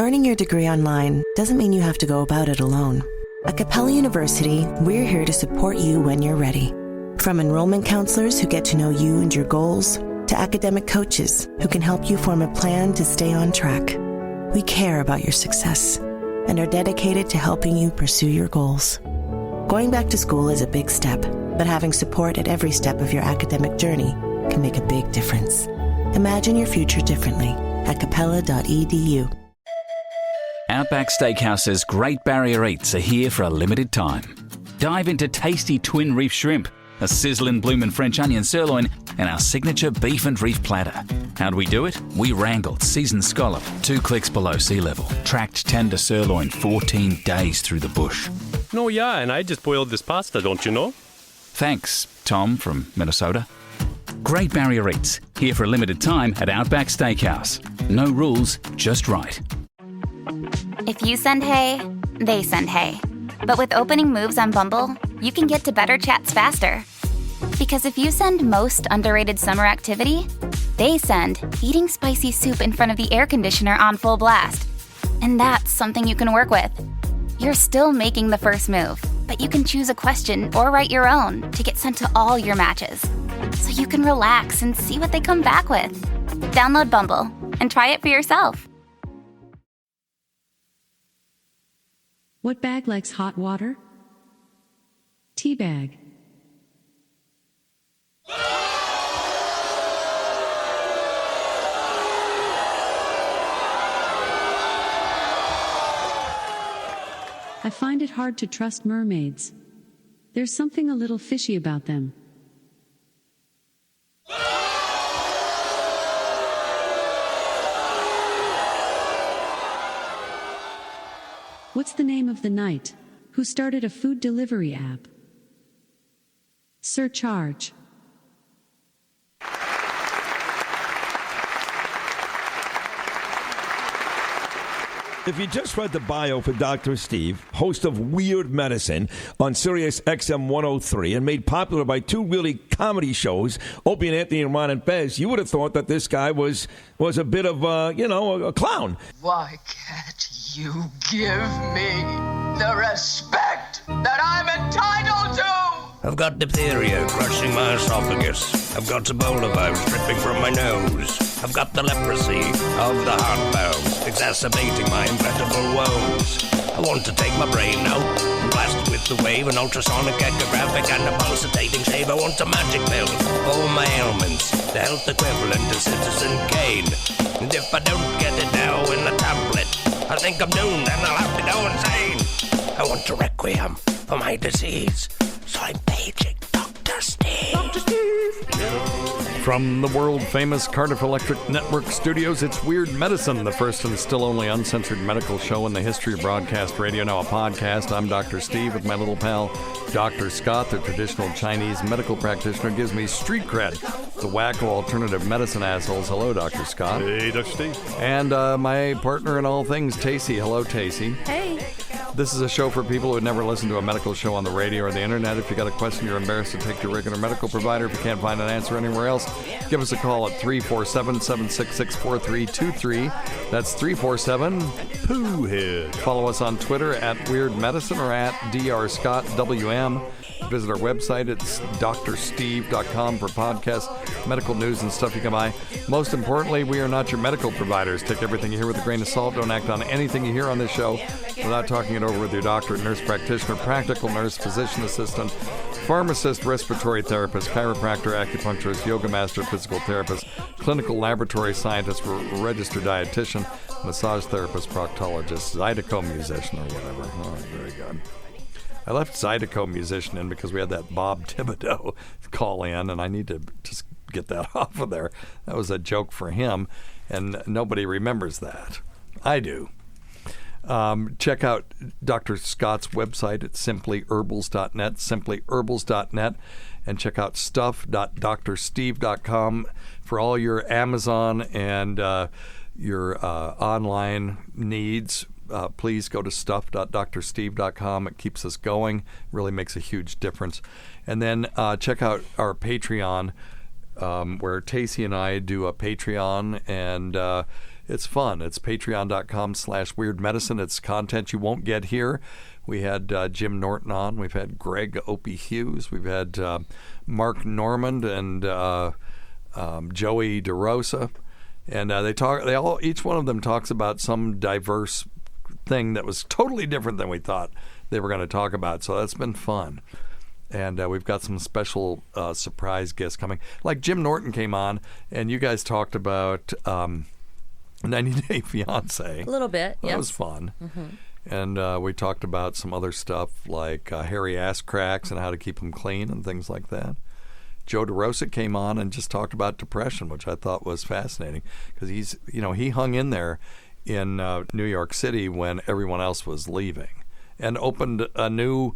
Earning your degree online doesn't mean you have to go about it alone. At Capella University, we're here to support you when you're ready. From enrollment counselors who get to know you and your goals, to academic coaches who can help you form a plan to stay on track. We care about your success and are dedicated to helping you pursue your goals. Going back to school is a big step, but having support at every step of your academic journey can make a big difference. Imagine your future differently at capella.edu. Outback Steakhouse's Great Barrier Eats are here for a limited time. Dive into tasty twin reef shrimp, a sizzling bloomin' French onion sirloin, and our signature beef and reef platter. How do we do it? We wrangled seasoned scallop 2 clicks below sea level, tracked tender sirloin 14 days through the bush. Oh yeah, and I just boiled this pasta, don't you know? Thanks, Tom from Minnesota. Great Barrier Eats, here for a limited time at Outback Steakhouse. No rules, just right. If you send hay, they send hay. But with opening moves on Bumble, you can get to better chats faster. Because if you send most underrated summer activity, they send eating spicy soup in front of the air conditioner on full blast. And that's something you can work with. You're still making the first move, but you can choose a question or write your own to get sent to all your matches. So you can relax and see what they come back with. Download Bumble and try it for yourself. What bag likes hot water? Tea bag. I find it hard to trust mermaids. There's something a little fishy about them. What's the name of the knight who started a food delivery app? Surcharge. If you just read the bio for Dr. Steve, host of Weird Medicine on Sirius XM 103 and made popular by 2 really comedy shows, Opie and Anthony and Ron and Bez, you would have thought that this guy was a bit of, a clown. Why can't you give me the respect that I'm entitled to? I've got diphtheria crushing my esophagus. I've got Ebola virus dripping from my nose. I've got the leprosy of the heart valves, exacerbating my incredible woes. I want to take my brain now and blast it with the wave, an ultrasonic, echographic, and a pulsating shave. I want a magic pill for all my ailments, the health equivalent of Citizen Kane. And if I don't get it now in a tablet, I think I'm doomed and I'll have to go insane. I want a requiem for my disease, so I'm paging Dr. Steve. Dr. Steve. From the world-famous Cardiff Electric Network studios, it's Weird Medicine, the first and still only uncensored medical show in the history of broadcast radio, now a podcast. I'm Dr. Steve with my little pal, Dr. Scott, the traditional Chinese medical practitioner, gives me street cred. The wacko alternative medicine assholes. Hello, Dr. Scott. Hey, Dr. Steve. And my partner in all things, Tacie. Hello, Tacie. Hey. This is a show for people who have never listened to a medical show on the radio or the internet. If you got a question you're embarrassed to take to your regular medical provider, if you can't find an answer anywhere else, give us a call at 347-766-4323. That's 347-POOHEAD. Follow us on Twitter at Weird Medicine or at DrScottWM. Visit our website. It's drsteve.com for podcasts, medical news, and stuff you can buy. Most importantly, we are not your medical providers. Take everything you hear with a grain of salt. Don't act on anything you hear on this show without talking it over with your doctor, nurse practitioner, practical nurse, physician assistant, pharmacist, respiratory therapist, chiropractor, acupuncturist, yoga master, physical therapist, clinical laboratory scientist, registered dietitian, massage therapist, proctologist, zydeco musician, or whatever. Oh, very good. I left Zydeco musician in because we had that Bob Thibodeau call in, and I need to just get that off of there. That was a joke for him, and nobody remembers that. I do. Check out Dr. Scott's website at simplyherbals.net, simplyherbals.net, and check out stuff.drsteve.com for all your Amazon and your online needs. Please go to stuff.drsteve.com. It keeps us going, really makes a huge difference. And then check out our Patreon, where Tacie and I do a Patreon, and it's fun. It's patreon.com/weirdmedicine. It's content you won't get here. We had Jim Norton on. We've had Greg Opie Hughes. We've had Mark Normand and Joey DeRosa. And each one of them talks about some diverse thing that was totally different than we thought they were going to talk about. So that's been fun. And we've got some special surprise guests coming. Like Jim Norton came on, and you guys talked about 90 Day Fiancé. A little bit, yes. That was fun. Mm-hmm. And we talked about some other stuff like hairy ass cracks and how to keep them clean and things like that. Joe DeRosa came on and just talked about depression, which I thought was fascinating because he hung in there in New York City when everyone else was leaving and opened a new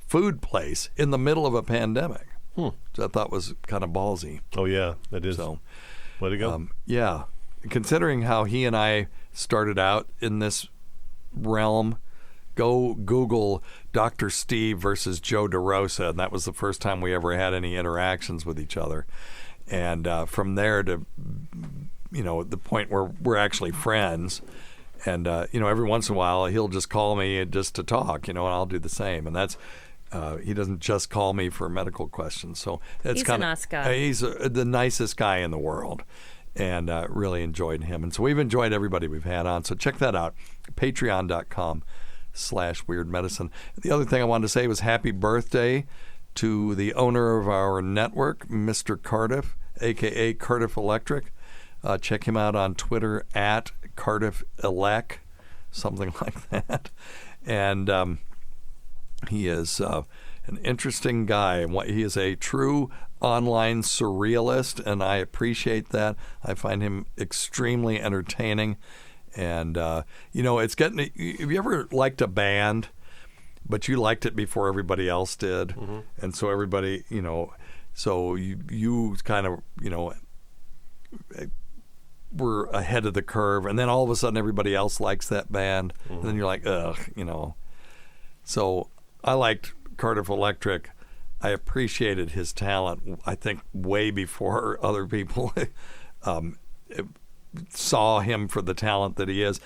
food place in the middle of a pandemic, which I thought was kind of ballsy. Oh, yeah, that is. So, way to go. Yeah. Considering how he and I started out in this realm, go Google Dr. Steve versus Joe DeRosa, and that was the first time we ever had any interactions with each other. And from there to, the point where we're actually friends. And, every once in a while he'll just call me just to talk, and I'll do the same. And that's, he doesn't just call me for medical questions. So it's he's a nice guy. He's the nicest guy in the world. And really enjoyed him. And so we've enjoyed everybody we've had on. So check that out, patreon.com/weirdmedicine. The other thing I wanted to say was happy birthday to the owner of our network, Mr. Cardiff, a.k.a. Cardiff Electric. Check him out on Twitter at CardiffElec, something like that. And he is an interesting guy. He is a true online surrealist, and I appreciate that. I find him extremely entertaining. And, it's getting... Have you ever liked a band, but you liked it before everybody else did? Mm-hmm. And so everybody, so you kind of, were ahead of the curve, and then all of a sudden everybody else likes that band, and then you're like, ugh, So I liked Cardiff Electric. I appreciated his talent, I think, way before other people saw him for the talent that he is.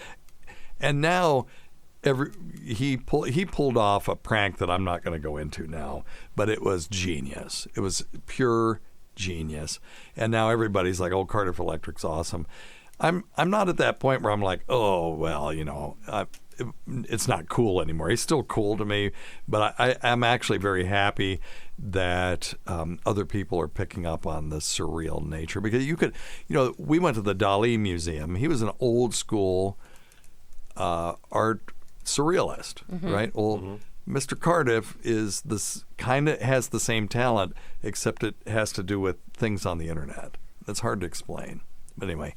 And now he pulled off a prank that I'm not going to go into now, but it was genius. It was pure genius. And now everybody's like, oh, Cardiff Electric's awesome. I'm not at that point where I'm like, oh, well, it's not cool anymore. He's still cool to me, but I'm actually very happy that other people are picking up on the surreal nature, because you could, we went to the Dali Museum. He was an old school art surrealist, right? Well, Mr. Cardiff is this kind of has the same talent, except it has to do with things on the internet. That's hard to explain. But anyway,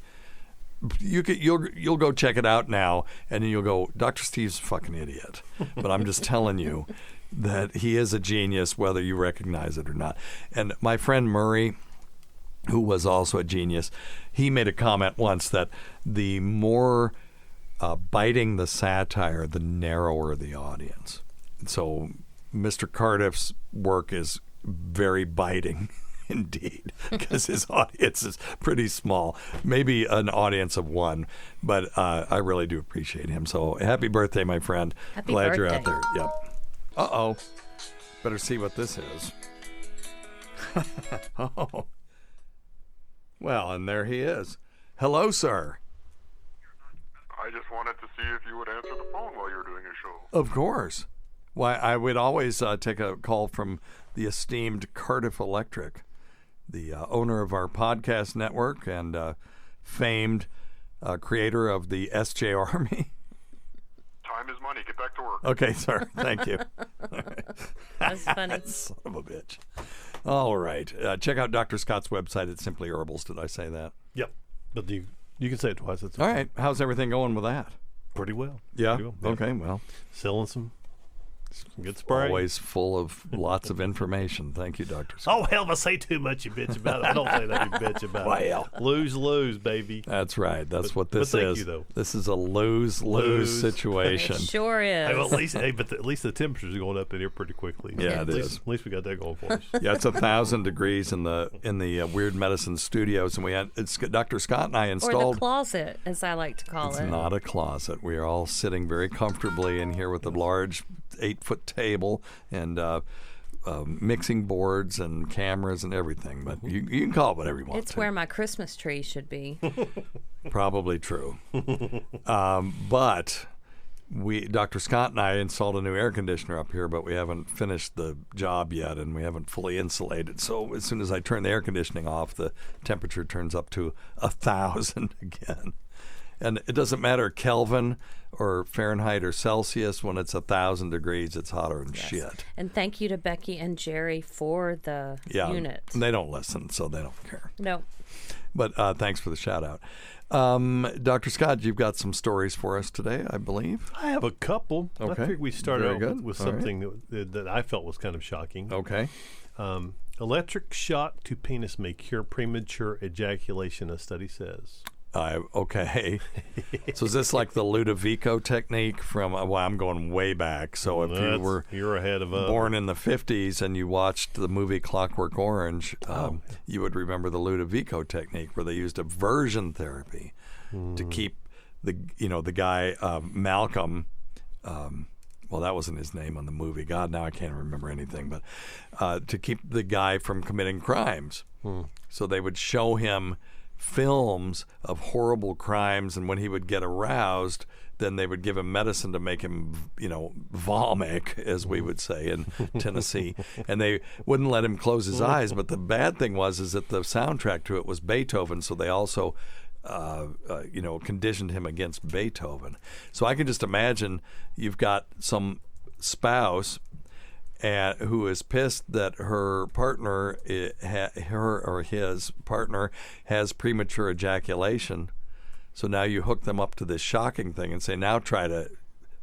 you'll go check it out now, and then you'll go, Dr. Steve's a fucking idiot. But I'm just telling you that he is a genius, whether you recognize it or not. And my friend Murray, who was also a genius, he made a comment once that the more biting the satire, the narrower the audience. So Mr. Cardiff's work is very biting. Indeed, because his audience is pretty small, maybe an audience of one, but I really do appreciate him. So happy birthday, my friend. Happy Glad birthday. You're out there. Yep. Uh-oh. Better see what this is. Oh. Well, and there he is. Hello, sir. I just wanted to see if you would answer the phone while you were doing a show. Of course. Why, I would always take a call from the esteemed Cardiff Electric, the owner of our podcast network and famed creator of the SJ Army. Time is money. Get back to work. Okay, sir. Thank you. That's funny. Son of a bitch. All right. Check out Dr. Scott's website at Simply Herbals. Did I say that? Yep. But you can say it twice. It's all right. How's everything going with that? Pretty well. Yeah? Pretty well. Okay, well. Selling some Good spray. Always full of lots of information. Thank you, Dr. Scott. Oh, hell, if I say too much, you bitch about it. I don't say that, you bitch about Well. it. Lose, baby. That's right. That's what but this thank is. you, though. This is a lose It situation. sure is. Hey, well, at least the temperatures are going up in here pretty quickly. Yeah, at it least, is. At least we got that going for us. Yeah, it's 1,000 degrees in the Weird Medicine studios, and it's Dr. Scott and I installed. Or the closet, as I like to call It's it. not a closet. We are all sitting very comfortably in here with a large 8-foot table and mixing boards and cameras and everything. But you can call it whatever you want. It's where my Christmas tree should be. Probably true. But Dr. Scott and I installed a new air conditioner up here, but we haven't finished the job yet, and we haven't fully insulated. So as soon as I turn the air conditioning off, the temperature turns up to 1,000 again. And it doesn't matter Kelvin or Fahrenheit or Celsius. When it's 1,000 degrees, it's hotter than shit. And thank you to Becky and Jerry for the unit. They don't listen, so they don't care. No. But thanks for the shout out. Dr. Scott, you've got some stories for us today, I believe. I have a couple. Okay. I figured we started Very out good. with All right. something that I felt was kind of shocking. Okay. Electric shock to penis may cure premature ejaculation, a study says. Okay. So is this like the Ludovico technique from, well, I'm going way back. So if you're ahead of us. Born in the 50s and you watched the movie Clockwork Orange, you would remember the Ludovico technique where they used aversion therapy to keep the guy, Malcolm, well, that wasn't his name on the movie. God, now I can't remember anything. But to keep the guy from committing crimes. So they would show him films of horrible crimes, and when he would get aroused, then they would give him medicine to make him, vomit, as we would say in Tennessee, and they wouldn't let him close his eyes. But the bad thing is that the soundtrack to it was Beethoven, so they also conditioned him against Beethoven. So I can just imagine you've got some spouse who is pissed that her partner, his partner, has premature ejaculation. So now you hook them up to this shocking thing and say, now try to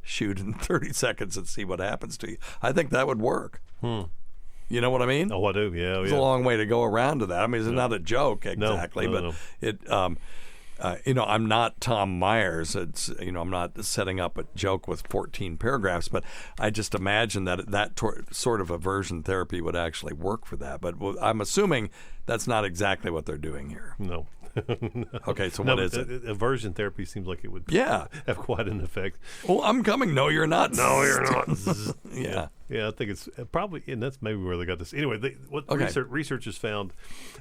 shoot in 30 seconds and see what happens to you. I think that would work. You know what I mean? Oh, I do. Yeah, It's a long way to go around to that. I mean, it's not a joke exactly, No. It. I'm not Tom Myers. It's I'm not setting up a joke with 14 paragraphs, but I just imagine that sort of aversion therapy would actually work for that. But I'm assuming that's not exactly what they're doing here. No. Okay, so what is it? Aversion therapy seems like it would have quite an effect. Oh, I'm coming. No, you're not. No, you're not. Yeah. Yeah, I think it's probably, and that's maybe where they got this. Anyway, researchers found,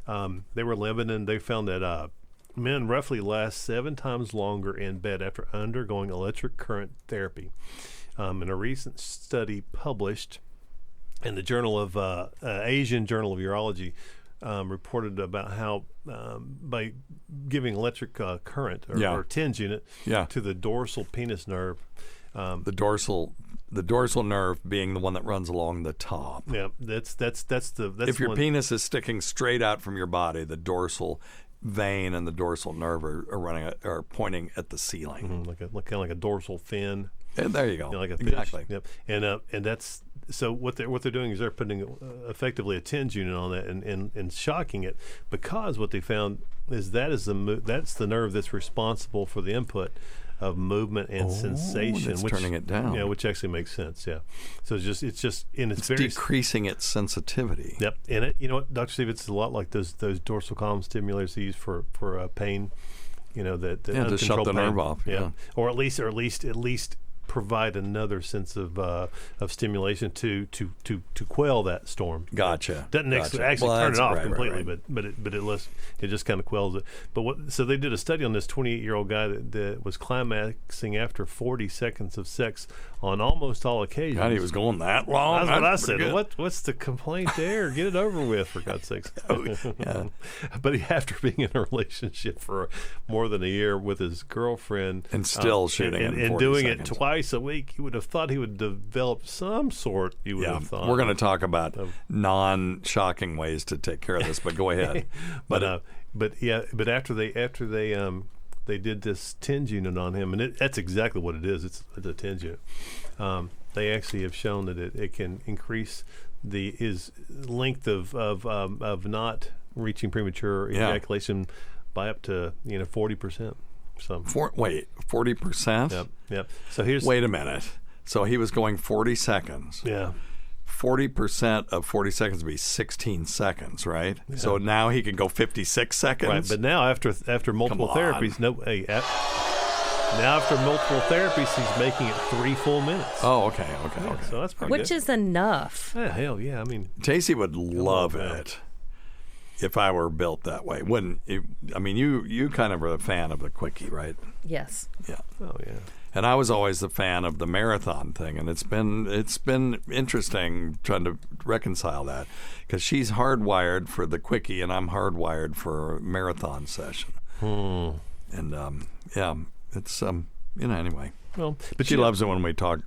they were in Lebanon. They found that men roughly last 7 times longer in bed after undergoing electric current therapy. In a recent study published in the Journal of Asian Journal of Urology, reported about how by giving electric current or TENS unit to the dorsal penis nerve, the dorsal nerve being the one that runs along the top. Yeah, that's if your penis is sticking straight out from your body, the dorsal vein and the dorsal nerve are pointing at the ceiling, kind of like a dorsal fin. And there you go. Like a fish. Exactly. Yep. And that's so what they're doing is they're putting effectively a TENS unit on that and shocking it, because what they found is that's the nerve that's responsible for the input of movement and sensation, which turning it down. Yeah, which actually makes sense. Yeah, so it's it's very decreasing its sensitivity. Yep, and you know what, Dr. Steve, it's a lot like those dorsal column stimulators they use for pain. That to shut the nerve off. Yeah, or at least provide another sense of stimulation to quell that storm. Gotcha. Doesn't actually turn it off completely, but it just kind of quells it. But so they did a study on this 28-year-old guy that was climaxing after 40 seconds of sex on almost all occasions. God, he was going that long. That's what I said. What's the complaint there? Get it over with, for God's sakes. Yeah. But after being in a relationship for more than a year with his girlfriend and still shooting and doing it twice a week, you would have thought he would develop some sort. You would have thought. We're going to talk about non-shocking ways to take care of this, but go ahead. But after they did this TENS unit on him, and that's exactly what it is. It's a TENS unit. they actually have shown that it can increase his length of not reaching premature ejaculation by up to 40%. So 40%? Yep. So wait a minute. So he was going 40 seconds. Yeah. 40% of 40 seconds would be 16 seconds, right? Yeah. So now he can go 56 seconds. Right, but now after multiple therapies, now after multiple therapies, he's making it 3 full minutes. Oh, okay. So that's pretty Which good. is enough. Yeah, hell yeah. I mean, Tacie would love it if I were built that way. Wouldn't you? I mean, you kind of are a fan of the quickie, right? Yes. Yeah. Oh yeah. And I was always a fan of the marathon thing, and it's been interesting trying to reconcile that, because she's hardwired for the quickie and I'm hardwired for a marathon session. And it's anyway. Well, but she loves it when we talk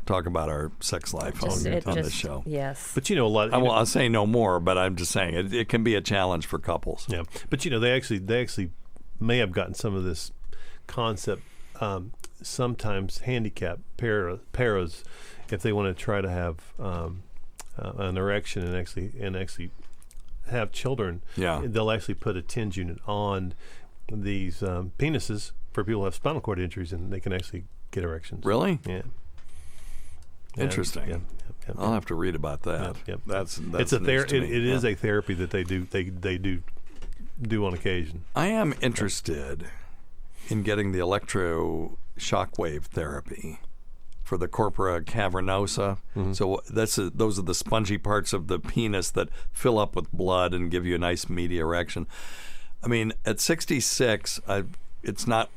about our sex life on this show. Yes. But a lot. I'll say no more, but I'm just saying it can be a challenge for couples. Yeah. But they actually may have gotten some of this concept. Sometimes handicap paras, if they want to try to have an erection and actually have children, they'll actually put a TENS unit on these penises for people who have spinal cord injuries, and they can actually get erections. Really? Yeah. Interesting. Yeah. I'll have to read about that. Yep. That's it's a therapy. It is a therapy that they do on occasion. I am interested in getting the electroshock therapy for the corpora cavernosa. Mm-hmm. So those are the spongy parts of the penis that fill up with blood and give you a nice meaty erection. I mean, at 66, it's not,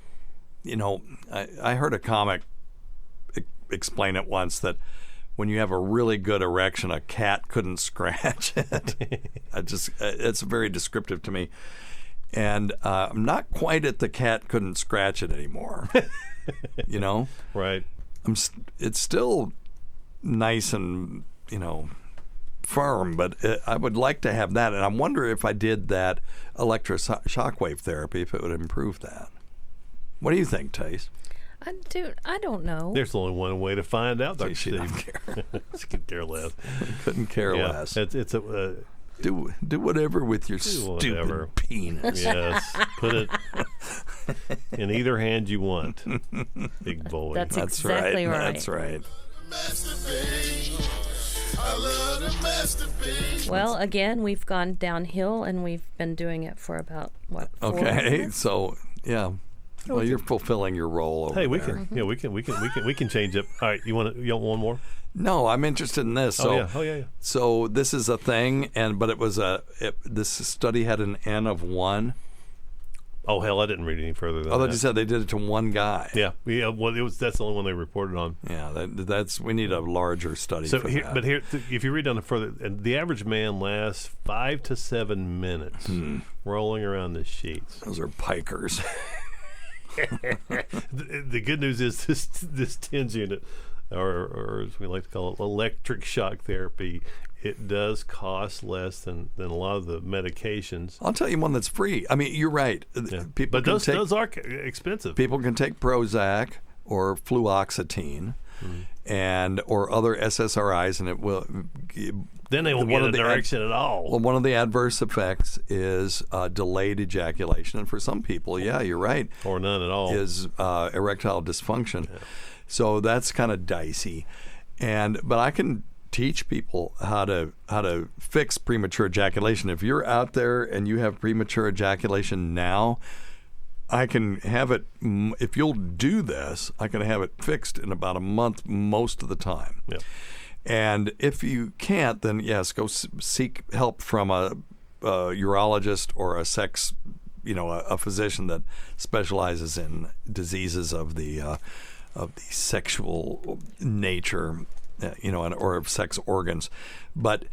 I heard a comic explain it once that when you have a really good erection, a cat couldn't scratch it. It's very descriptive to me. And I'm not quite at the cat couldn't scratch it anymore. Right. It's still nice and, firm, but I would like to have that. And I wonder if I did that electroshock therapy, if it would improve that. What do you think, Tace? I don't know. There's only one way to find out, Dr. She Steve. don't care. Could care less. Couldn't care less. It's a... Do whatever with your stupid penis. Yes. Put it in either hand you want, big boy. That's exactly right. That's right. Well, again, we've gone downhill, and we've been doing it for about 4 minutes? So yeah. Well, you're fulfilling your role over we there. can. Yeah, we can change it. All right, you want one more? No, I'm interested in this. So, Oh yeah. So this is a thing, but it was this study had an N of 1. Oh hell, I didn't read any further than that. Oh, they just said they did it to one guy. Yeah. Well, that's the only one they reported on. Yeah, that's we need a larger study. So for here, that. but here, if you read down further, and the average man lasts 5 to 7 minutes rolling around the sheets. Those are pikers. The good news is this TENS unit, or as we like to call it, electric shock therapy, it does cost less than a lot of the medications. I'll tell you one that's free. I mean, you're right. Yeah. But those are expensive. People can take Prozac or fluoxetine or other SSRIs, and it will. Then they won't get an erection at all. Well, one of the adverse effects is delayed ejaculation, and for some people, yeah, you're right, or none at all, is erectile dysfunction. Yeah. So that's kind of dicey, but I can teach people how to fix premature ejaculation. If you're out there and you have premature ejaculation now, I can have it. If you'll do this, I can have it fixed in about a month most of the time. Yeah. And if you can't, then yes, go seek help from a urologist or a sex, a physician that specializes in diseases of the sexual nature, or of sex organs. But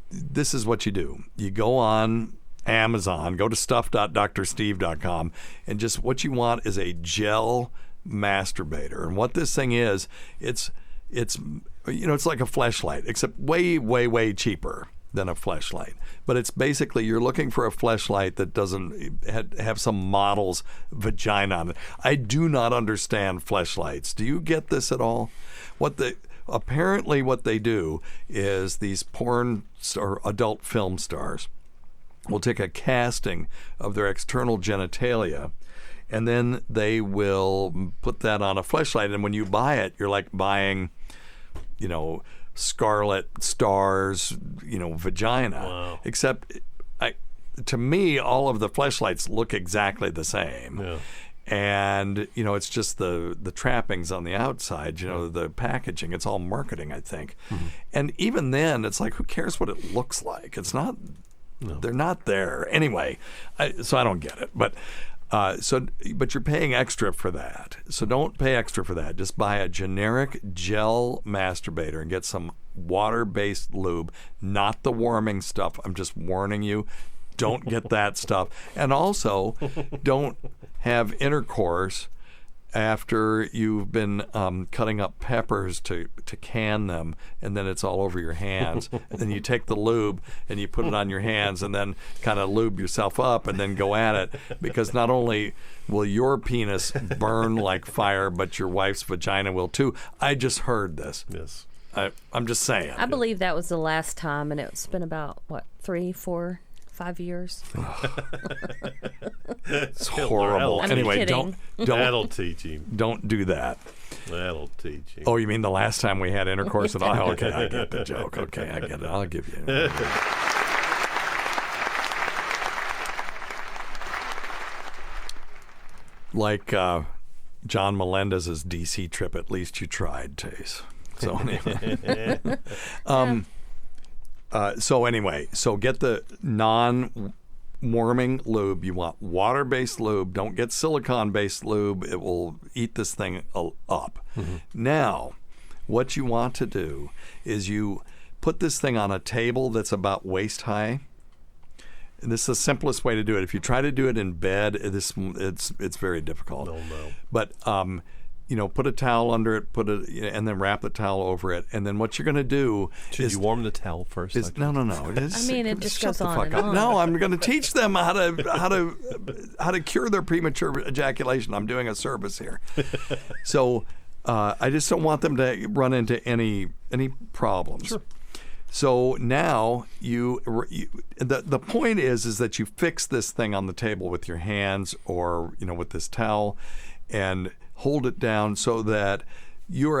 this is what you do: you go on Amazon, go to stuff.drsteve.com, and just what you want is a gel masturbator. And what this thing is, it's like a fleshlight, except way, way, way cheaper than a fleshlight. But it's basically, you're looking for a fleshlight that doesn't have some model's vagina on it. I do not understand fleshlights. Do you get this at all? apparently what they do is these porn or adult film stars will take a casting of their external genitalia, and then they will put that on a fleshlight. And when you buy it, you're like buying, Scarlet Star's, vagina. Wow. Except, to me, all of the fleshlights look exactly the same. Yeah. And, it's just the trappings on the outside, the packaging. It's all marketing, I think. Mm-hmm. And even then, it's like, who cares what it looks like? It's not, they're not there. Anyway, so I don't get it. But you're paying extra for that. So don't pay extra for that. Just buy a generic gel masturbator and get some water-based lube, not the warming stuff. I'm just warning you. Don't get that stuff. And also, don't have intercourse after you've been cutting up peppers to can them, and then it's all over your hands. And then you take the lube and you put it on your hands and then kind of lube yourself up and then go at it, because not only will your penis burn like fire, but your wife's vagina will too. I just heard this. Yes. I'm just saying. I believe that was the last time, and it's been about, 3, 4, 5 years. It's horrible. Anyway, don't that'll teach him. Don't do that. That'll teach him. Oh, you mean the last time we had intercourse at all? Okay, I get the joke. Okay, I get it. I'll give you it. Like John Melendez's DC trip, at least you tried, Tace. So anyway, so get the non-warming lube. You want water-based lube. Don't get silicone-based lube. It will eat this thing up. Mm-hmm. Now, what you want to do is you put this thing on a table that's about waist high. And this is the simplest way to do it. If you try to do it in bed, it's very difficult. No. But put a towel under it, and then wrap the towel over it. And then what you're going to do is you warm the towel first. No. It just goes on and on. No, I'm going to teach them how to cure their premature ejaculation. I'm doing a service here. So I just don't want them to run into any problems. Sure. So now the point is that you fix this thing on the table with your hands or with this towel, and hold it down so that you're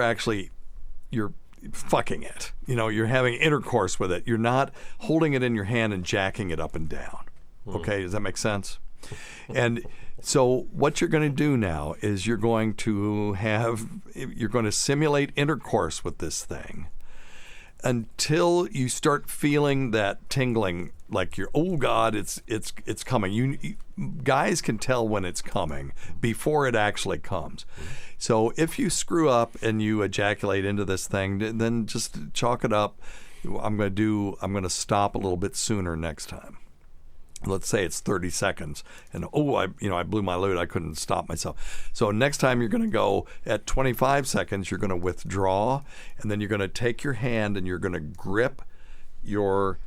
fucking it. You're having intercourse with it. You're not holding it in your hand and jacking it up and down. Okay, does that make sense? And so what you're going to do now is you're going to simulate intercourse with this thing until you start feeling that tingling, like oh God, it's coming. Guys can tell when it's coming before it actually comes. So if you screw up and you ejaculate into this thing, then just chalk it up. I'm going to stop a little bit sooner next time. Let's say it's 30 seconds, and I blew my load. I couldn't stop myself. So next time you're going to go at 25 seconds. You're going to withdraw, and then you're going to take your hand and you're going to grip your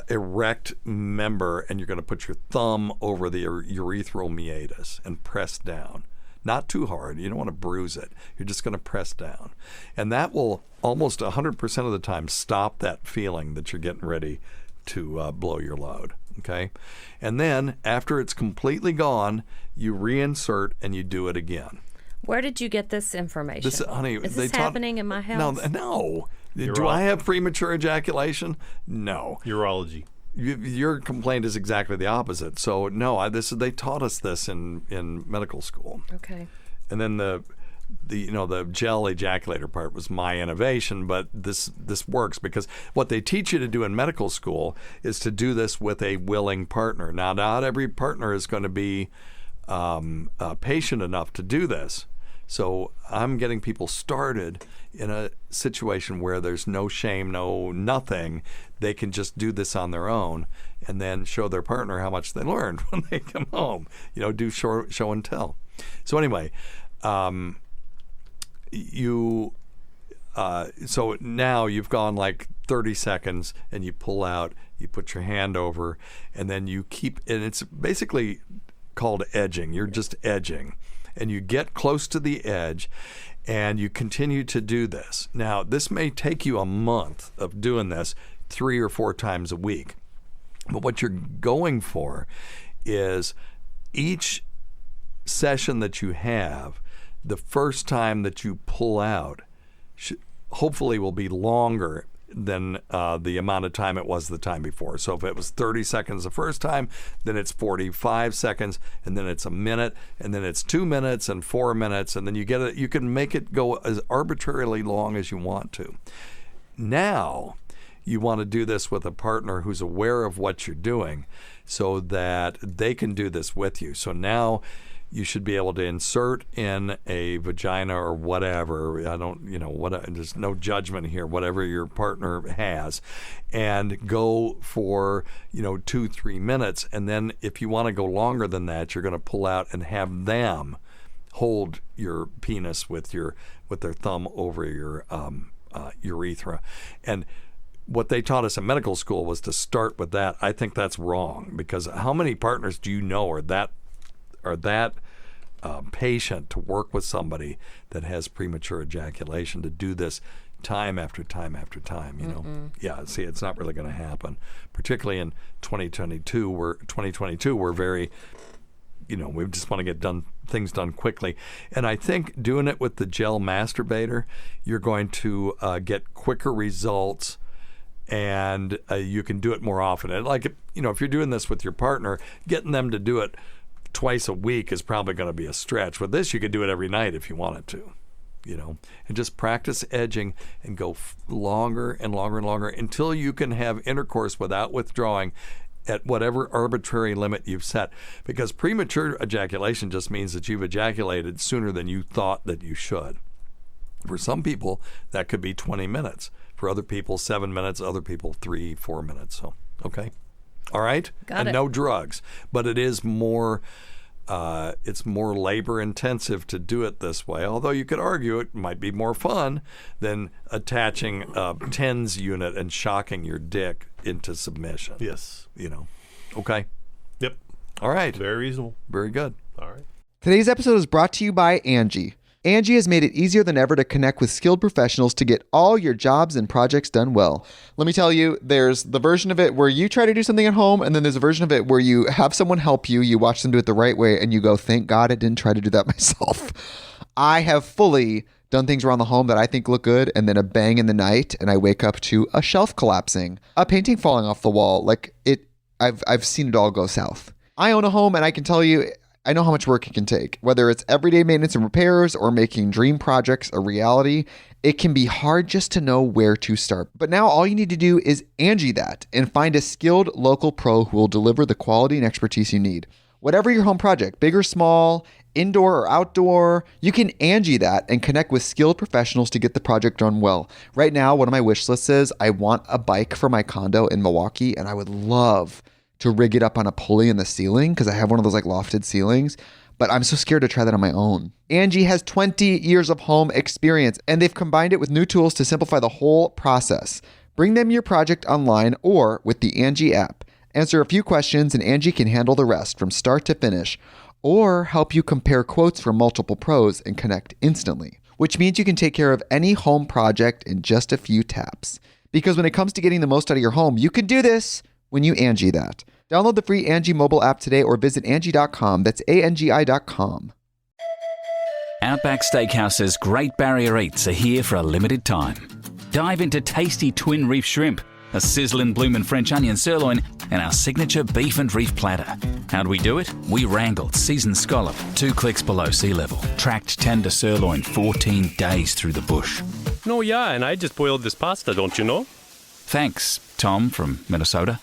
erect member, and you're going to put your thumb over the urethral meatus and press down. Not too hard. You don't want to bruise it. You're just going to press down, and that will almost 100% of the time stop that feeling that you're getting ready to blow your load. Okay, and then after it's completely gone, you reinsert and you do it again. Where did you get this information? Is this happening in my house? No. Do I have premature ejaculation? No. Urology. Your complaint is exactly the opposite. So no, they taught us this in medical school. Okay. And then the gel ejaculator part was my innovation, but this works because what they teach you to do in medical school is to do this with a willing partner. Now, not every partner is going to be patient enough to do this. So I'm getting people started in a situation where there's no shame, no nothing. They can just do this on their own and then show their partner how much they learned when they come home. Do show and tell. So anyway, so now you've gone like 30 seconds and you pull out, you put your hand over, and then you keep, and it's basically called edging. You're just edging. and you get close to the edge, and you continue to do this. Now, this may take you a month of doing this 3 or 4 times a week. But what you're going for is each session that you have, the first time that you pull out, hopefully will be longer than the amount of time it was the time before. So if it was 30 seconds the first time, then it's 45 seconds, and then it's a minute, and then it's 2 minutes and 4 minutes, and then you can make it go as arbitrarily long as you want to. Now, you want to do this with a partner who's aware of what you're doing so that they can do this with you. So now you should be able to insert in a vagina or whatever. There's no judgment here, whatever your partner has, and go for, 2-3 minutes. And then if you want to go longer than that, you're going to pull out and have them hold your penis with their thumb over your urethra. And what they taught us in medical school was to start with that. I think that's wrong, because how many partners do you know are that patient to work with somebody that has premature ejaculation, to do this time after time after time, Yeah, see, it's not really going to happen, particularly in 2022. We're very, we just want to get things done quickly. And I think doing it with the gel masturbator, you're going to get quicker results, and you can do it more often. And like, if you're doing this with your partner, getting them to do it twice a week is probably going to be a stretch. With this, you could do it every night if you wanted to, and just practice edging and go longer and longer and longer until you can have intercourse without withdrawing at whatever arbitrary limit you've set. Because premature ejaculation just means that you've ejaculated sooner than you thought that you should. For some people, that could be 20 minutes. For other people, 7 minutes. Other people, 3-4 minutes. So, okay. All right? Got it. No drugs. But it is more, it's more labor intensive to do it this way. Although you could argue it might be more fun than attaching a TENS unit and shocking your dick into submission. Yes. Okay? Yep. All right. Very reasonable. Very good. All right. Today's episode is brought to you by Angie. Angie has made it easier than ever to connect with skilled professionals to get all your jobs and projects done well. Let me tell you, there's the version of it where you try to do something at home, and then there's a version of it where you have someone help you, you watch them do it the right way, and you go, thank God I didn't try to do that myself. I have fully done things around the home that I think look good, and then a bang in the night, and I wake up to a shelf collapsing, a painting falling off the wall. I've seen it all go south. I own a home, and I can tell you, I know how much work it can take. Whether it's everyday maintenance and repairs or making dream projects a reality, it can be hard just to know where to start. But now all you need to do is Angie that and find a skilled local pro who will deliver the quality and expertise you need. Whatever your home project, big or small, indoor or outdoor, you can Angie that and connect with skilled professionals to get the project done well. Right now, one of my wish lists is I want a bike for my condo in Milwaukee, and I would love to rig it up on a pulley in the ceiling because I have one of those lofted ceilings, but I'm so scared to try that on my own. Angie has 20 years of home experience, and they've combined it with new tools to simplify the whole process. Bring them your project online or with the Angie app. Answer a few questions and Angie can handle the rest from start to finish, or help you compare quotes from multiple pros and connect instantly, which means you can take care of any home project in just a few taps. Because when it comes to getting the most out of your home, you can do this when you Angie that. Download the free Angie mobile app today or visit Angie.com. That's ANGI.com. Outback Steakhouse's Great Barrier Eats are here for a limited time. Dive into tasty twin reef shrimp, a sizzling bloomin' French onion sirloin, and our signature beef and reef platter. How'd we do it? We wrangled seasoned scallop 2 clicks below sea level, tracked tender sirloin 14 days through the bush. No, yeah, and I just boiled this pasta, don't you know? Thanks, Tom from Minnesota.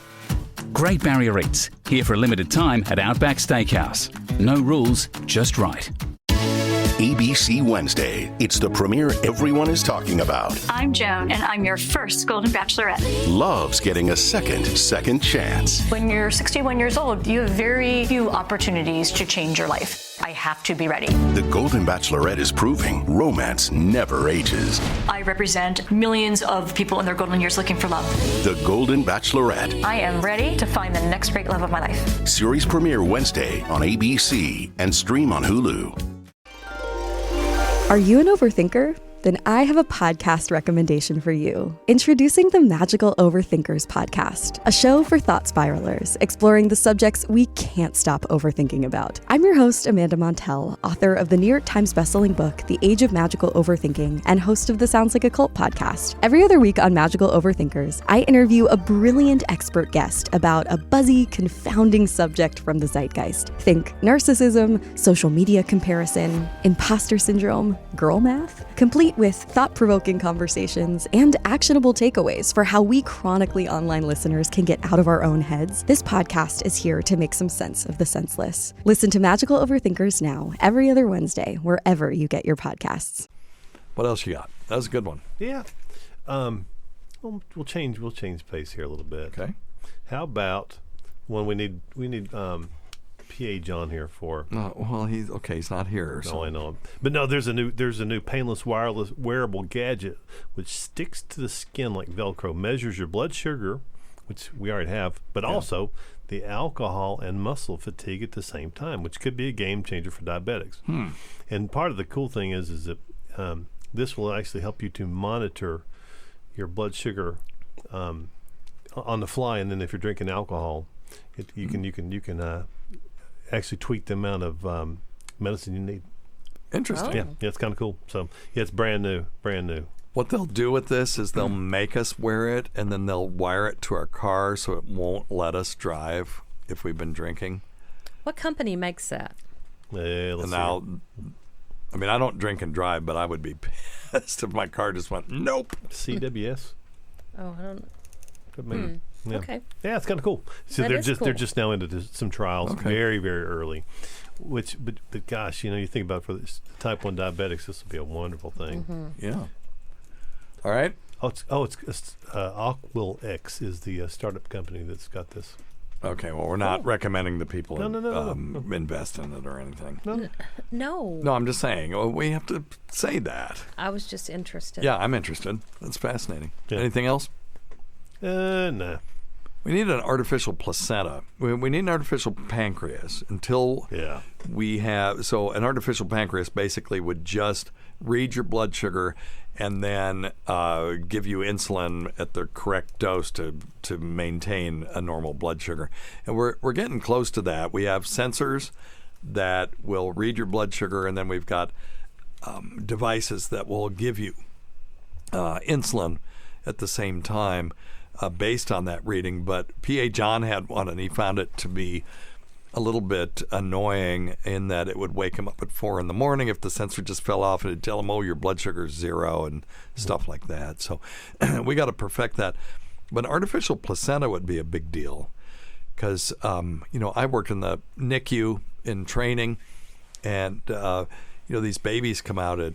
Great Barrier Eats, here for a limited time at Outback Steakhouse. No rules, just right. ABC Wednesday. It's the premiere everyone is talking about. I'm Joan, and I'm your first Golden Bachelorette. Loves getting a second chance. When you're 61 years old, you have very few opportunities to change your life. I have to be ready. The Golden Bachelorette is proving romance never ages. I represent millions of people in their golden years looking for love. The Golden Bachelorette. I am ready to find the next great love of my life. Series premiere Wednesday on ABC and stream on Hulu. Are you an overthinker? Then I have a podcast recommendation for you. Introducing the Magical Overthinkers podcast, a show for thought spiralers, exploring the subjects we can't stop overthinking about. I'm your host, Amanda Montell, author of the New York Times bestselling book, The Age of Magical Overthinking, and host of the Sounds Like a Cult podcast. Every other week on Magical Overthinkers, I interview a brilliant expert guest about a buzzy, confounding subject from the zeitgeist. Think narcissism, social media comparison, imposter syndrome, girl math, complete with thought-provoking conversations and actionable takeaways for how we chronically online listeners can get out of our own heads. This podcast is here to make some sense of the senseless. Listen to Magical Overthinkers now, every other Wednesday, wherever you get your podcasts. What else you got? That was a good one. Yeah. We'll change pace here a little bit. Okay. How about when we need PA John here for? Well, he's not here. So. No, I know. But no, there's a new painless wireless wearable gadget which sticks to the skin like Velcro, measures your blood sugar, which we already have, but also the alcohol and muscle fatigue at the same time, which could be a game changer for diabetics. And part of the cool thing is that this will actually help you to monitor your blood sugar on the fly, and then if you're drinking alcohol, you can actually tweak the amount of medicine you need. Interesting. Yeah, it's kind of cool. So it's brand new. What they'll do with this is they'll make us wear it, and then they'll wire it to our car so it won't let us drive if we've been drinking. What company makes that? I don't drink and drive, but I would be pissed if my car just went, nope. CWS? Oh, I don't know. Yeah. Okay. Yeah, it's kind of cool. So they're just now into some trials, very, very early. But gosh, you think about for this type 1 diabetics, this would be a wonderful thing. Mm-hmm. Yeah. All right. It's Aquil X is the startup company that's got this. Okay. Well, we're not recommending the people No. invest in it or anything. No. No, I'm just saying. We have to say that. I was just interested. Yeah, I'm interested. That's fascinating. Yeah. Anything else? No. We need an artificial placenta. We need an artificial pancreas until we have. So an artificial pancreas basically would just read your blood sugar and then give you insulin at the correct dose to maintain a normal blood sugar. And we're getting close to that. We have sensors that will read your blood sugar, and then we've got devices that will give you insulin at the same time. Based on that reading, but PA John had one, and he found it to be a little bit annoying in that it would wake him up at 4 a.m. if the sensor just fell off, and it'd tell him, "Oh, your blood sugar's 0," and stuff like that. So we got to perfect that. But an artificial placenta would be a big deal because I worked in the NICU in training, and these babies come out at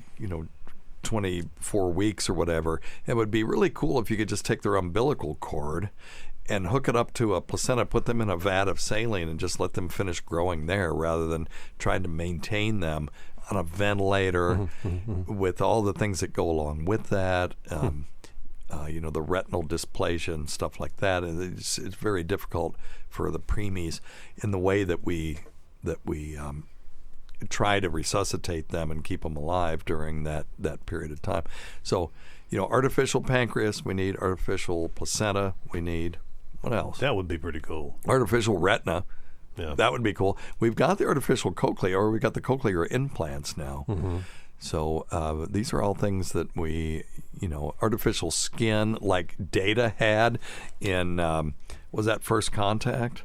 24 weeks or whatever. It would be really cool if you could just take their umbilical cord and hook it up to a placenta, put them in a vat of saline, and just let them finish growing there rather than trying to maintain them on a ventilator with all the things that go along with that. The retinal dysplasia and stuff like that. And it's very difficult for the preemies in the way that we try to resuscitate them and keep them alive during that period of time. So, artificial pancreas, we need artificial placenta, we need, what else? That would be pretty cool. Artificial retina. Yeah. That would be cool. We've got the artificial cochlea, or we've got the cochlear implants now. Mm-hmm. So these are all things that we, artificial skin, like Data had in, was that First Contact?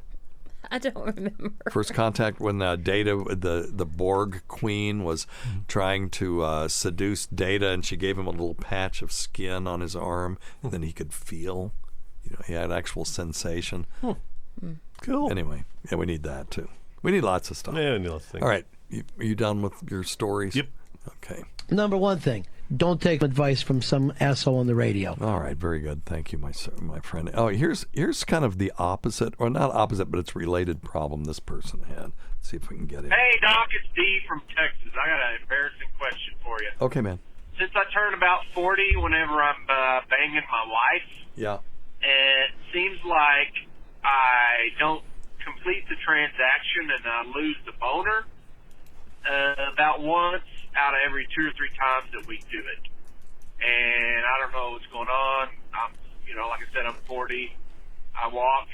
I don't remember. First Contact, when Data, the Borg queen, was trying to seduce Data, and she gave him a little patch of skin on his arm, and then he could feel. He had actual sensation. Cool. Anyway, yeah, we need that too. We need lots of stuff. Yeah, we need lots of things. All right, are you done with your stories? Yep. Okay. Number one thing, don't take advice from some asshole on the radio. All right, very good. Thank you, my friend. Oh, here's kind of the opposite, or not opposite, but it's related problem this person had. Let's see if we can get it. Hey, Doc, it's Dee from Texas. I got an embarrassing question for you. Okay, man. Since I turn about 40, whenever I'm banging my wife, it seems like I don't complete the transaction and I lose the boner about once out of every 2 or 3 times that we do it. And I don't know what's going on. Like I said, I'm 40. I walk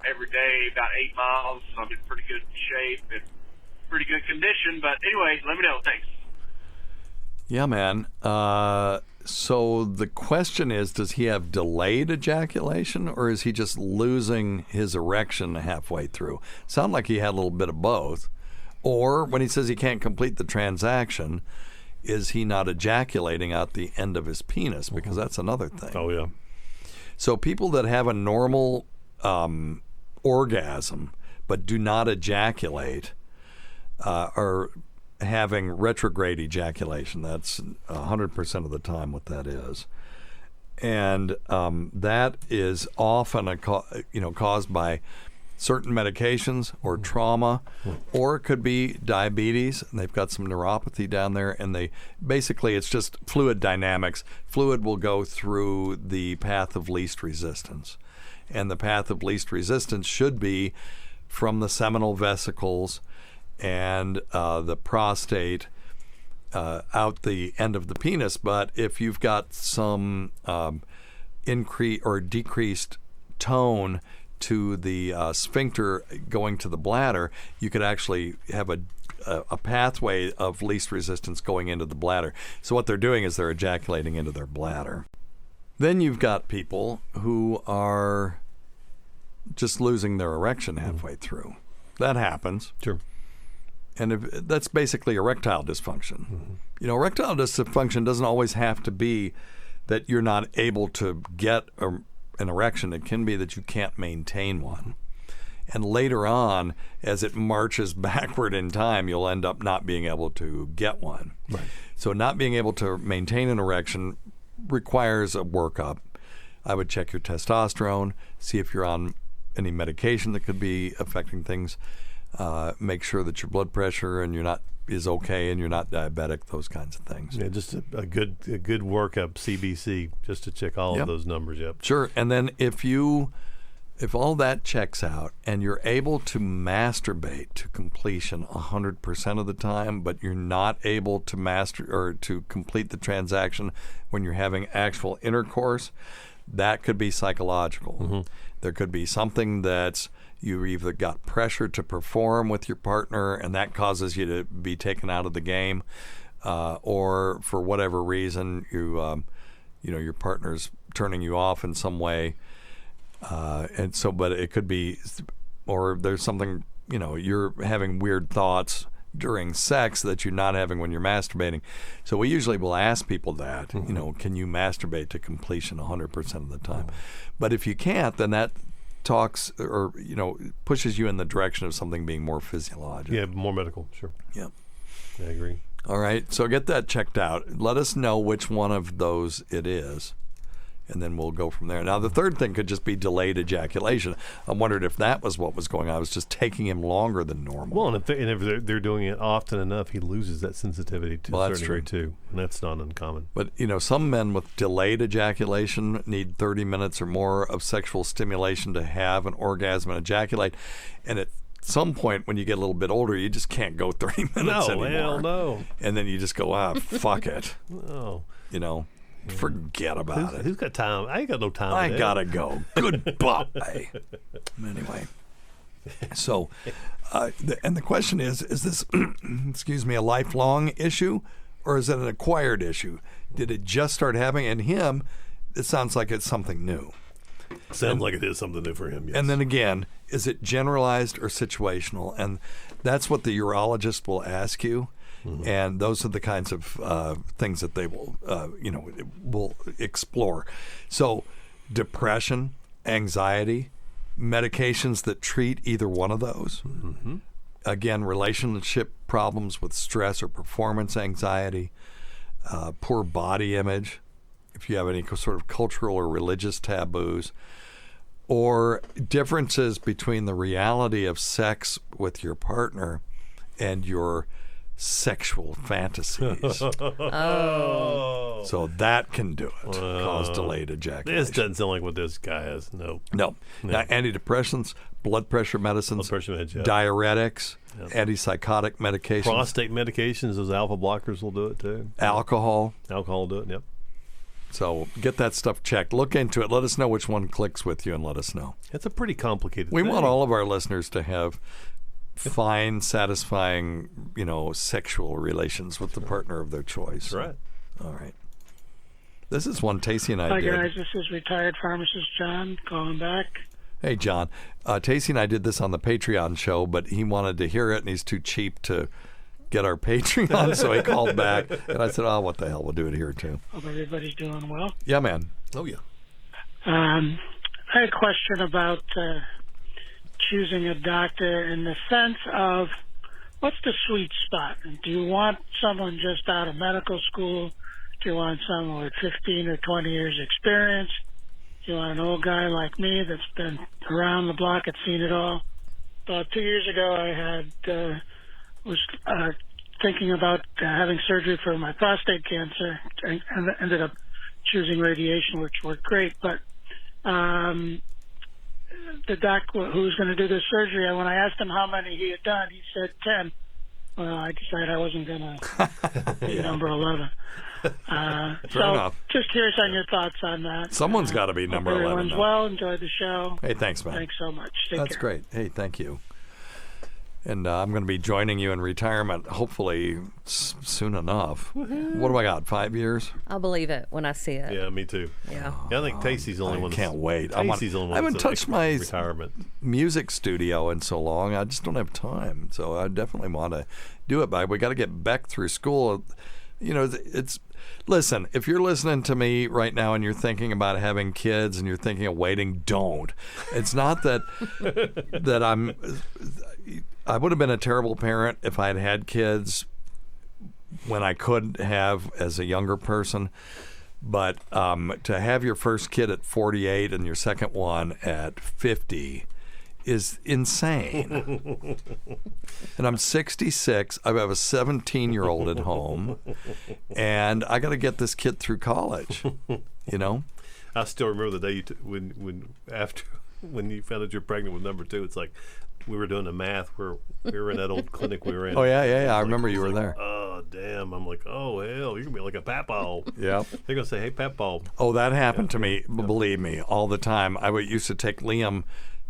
every day about 8 miles, so I'm in pretty good shape and pretty good condition. But anyway, let me know. Thanks. Yeah, man. So the question is, does he have delayed ejaculation, or is he just losing his erection halfway through? Sound like he had a little bit of both. Or when he says he can't complete the transaction, is he not ejaculating out the end of his penis? Because that's another thing. Oh, yeah. So people that have a normal orgasm but do not ejaculate are having retrograde ejaculation. That's 100% of the time what that is. And that is often caused by certain medications or trauma, or it could be diabetes, and they've got some neuropathy down there, and it's just fluid dynamics. Fluid will go through the path of least resistance, and the path of least resistance should be from the seminal vesicles and the prostate out the end of the penis. But if you've got some increase or decreased tone to the sphincter going to the bladder, you could actually have a pathway of least resistance going into the bladder. So what they're doing is they're ejaculating into their bladder. Then you've got people who are just losing their erection halfway through. That happens. Sure. And that's basically erectile dysfunction. Erectile dysfunction doesn't always have to be that you're not able to get an erection. It can be that you can't maintain one. And later on, as it marches backward in time, you'll end up not being able to get one. Right. So not being able to maintain an erection requires a workup. I would check your testosterone, see if you're on any medication that could be affecting things. Make sure that your blood pressure is okay and you're not diabetic, those kinds of things. Yeah, just a good workup, CBC, just to check all of those numbers. Yep. Sure. And then if all that checks out and you're able to masturbate to completion 100% of the time, but you're not able to complete the transaction when you're having actual intercourse, that could be psychological. There could be something that's you either got pressure to perform with your partner and that causes you to be taken out of the game, or for whatever reason your partner's turning you off in some way, but it could be, or there's something, you're having weird thoughts during sex that you're not having when you're masturbating. So we usually will ask people that, can you masturbate to completion 100% of the time? But if you can't, then that talks or pushes you in the direction of something being more physiological. Yeah, more medical. Sure. Yeah, I agree. All right, so get that checked out. Let us know which one of those it is, and then we'll go from there. Now, the third thing could just be delayed ejaculation. I wondered if that was what was going on. It was just taking him longer than normal. Well, and if they're doing it often enough, he loses that sensitivity to a certain degree too, and that's not uncommon. But some men with delayed ejaculation need 30 minutes or more of sexual stimulation to have an orgasm and ejaculate, and at some point when you get a little bit older, you just can't go 30 minutes anymore. No, hell no. And then you just go, fuck it. No. Forget about it. Who's got time? I ain't got no time. I gotta go. Goodbye. Anyway, so, and the question is this, a lifelong issue, or is it an acquired issue? Did it just start happening? And him, it sounds like it's something new. Sounds like it is something new for him, yes. And then again, is it generalized or situational? And that's what the urologist will ask you. And those are the kinds of things that they will, will explore. So, depression, anxiety, medications that treat either one of those. Again, relationship problems with stress or performance anxiety, poor body image, if you have any sort of cultural or religious taboos, or differences between the reality of sex with your partner and your sexual fantasies. So that can do it, cause delayed ejaculation. This doesn't sound like what this guy has. No. Now, antidepressants, blood pressure medicines, diuretics, antipsychotic medications. Prostate medications, those alpha blockers will do it too. Alcohol. Alcohol will do it, yep. So get that stuff checked. Look into it. Let us know which one clicks with you and let us know. It's a pretty complicated We thing. want all of our listeners to have fine, satisfying, sexual relations with the partner of their choice. That's right. All right. This is one Tacie and I Hi, did. guys. This is retired pharmacist John calling back. Hey, John. Tacie and I did this on the Patreon show, but he wanted to hear it, and he's too cheap to get our Patreon, so he called back. And I said, what the hell, we'll do it here, too. Hope everybody's doing well. Yeah, man. Oh, yeah. I had a question about choosing a doctor in the sense of what's the sweet spot? Do you want someone just out of medical school? Do you want someone with 15 or 20 years experience? Do you want an old guy like me that's been around the block and seen it all? About 2 years ago, I was thinking about having surgery for my prostate cancer and ended up choosing radiation, which worked great. But the doc who was going to do the surgery, when I asked him how many he had done, he said 10. Well, I decided I wasn't going to be number 11. Enough. Just curious on your thoughts on that. Someone's got to be number 11. Everyone's well. Enjoyed the show. Hey, thanks, man. Thanks so much. Take That's care. great. Hey, thank you. And I'm going to be joining you in retirement, hopefully soon enough. Woo-hoo. What do I got, 5 years? I'll believe it when I see it. Yeah, me too. Yeah. I think Tacie's the only one. I can't wait. Tacie's the only one. I haven't touched my retirement music studio in so long. I just don't have time. So I definitely want to do it. But we got to get Beck through school. Listen, if you're listening to me right now and you're thinking about having kids and you're thinking of waiting, don't. It's not that I would have been a terrible parent if I had had kids when I could have as a younger person. But to have your first kid at 48 and your second one at 50 is insane. And I'm 66. I have a 17-year-old at home, and I got to get this kid through college. I still remember the day when you found out you're pregnant with number 2. It's like we were doing the math. We were in that old clinic we were in. Oh yeah. I remember you were there. Oh damn! I'm like, oh hell, you're gonna be like a papaw. Yeah. They're gonna say, hey papaw. Oh, that happened to me. Believe me, all the time. I used to take Liam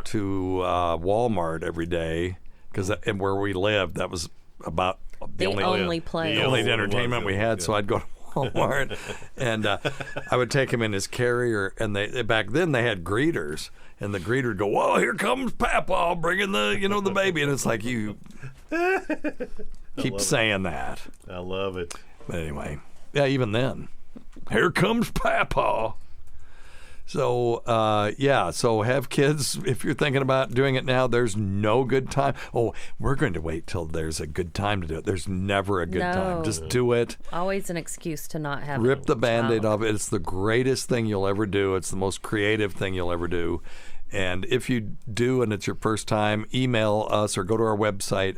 to Walmart every day and where we lived, that was about the only place, the only entertainment we had. Yeah. So I'd go to Walmart, and I would take him in his carrier. And back then they had greeters, and the greeter would go, "Well, here comes Papa bringing the baby," and it's like you keep saying that. I love it. But anyway, yeah, even then, here comes Papa. So, so have kids. If you're thinking about doing it now, there's no good time. Oh, we're going to wait till there's a good time to do it. There's never a good time. Just do it. Always an excuse to not have Rip the Band-Aid off. It's the greatest thing you'll ever do. It's the most creative thing you'll ever do. And if you do and it's your first time, email us or go to our website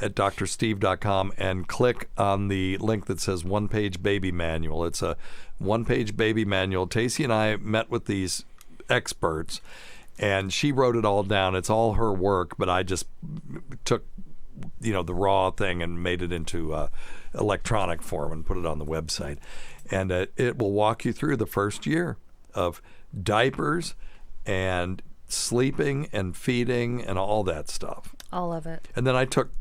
at drsteve.com and click on the link that says one-page baby manual. It's a one-page baby manual. Tacie and I met with these experts, and she wrote it all down. It's all her work, but I just took the raw thing and made it into electronic form and put it on the website. And it will walk you through the first year of diapers and sleeping and feeding and all that stuff. All of it. And then I took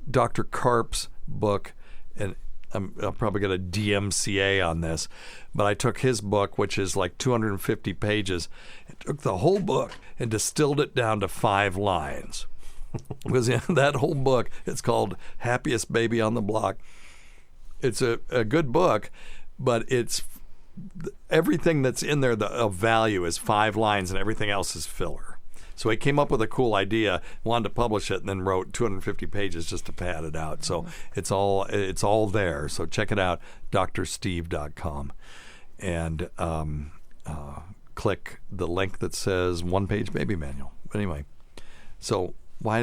Dr. Karp's book, and I'll probably get a DMCA on this, but I took his book, which is like 250 pages, and took the whole book and distilled it down to 5 lines. Because that whole book, it's called Happiest Baby on the Block. It's a good book, but it's everything that's in there of value is 5 lines, and everything else is filler. So he came up with a cool idea, wanted to publish it, and then wrote 250 pages just to pad it out. So it's all there. So check it out, drsteve.com, and click the link that says one-page baby manual. But anyway, so What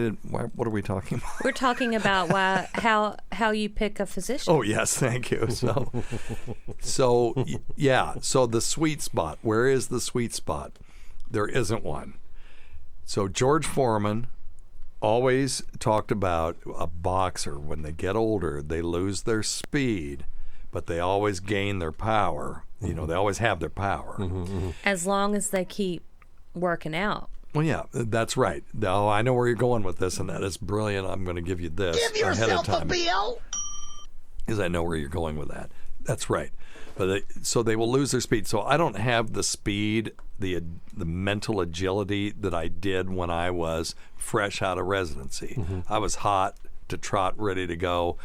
are we talking about? We're talking about how you pick a physician. Oh, yes, thank you. So the sweet spot. Where is the sweet spot? There isn't one. So George Foreman always talked about a boxer, when they get older, they lose their speed, but they always gain their power. You know, they always have their power. As long as they keep working out. Well, yeah, that's right. Oh, I know where you're going with this, and that is brilliant. I'm going to give you this ahead of time. Give yourself a bill. Because I know where you're going with that. That's right. But so they will lose their speed. So I don't have the speed, the mental agility that I did when I was fresh out of residency. I was hot to trot, ready to go,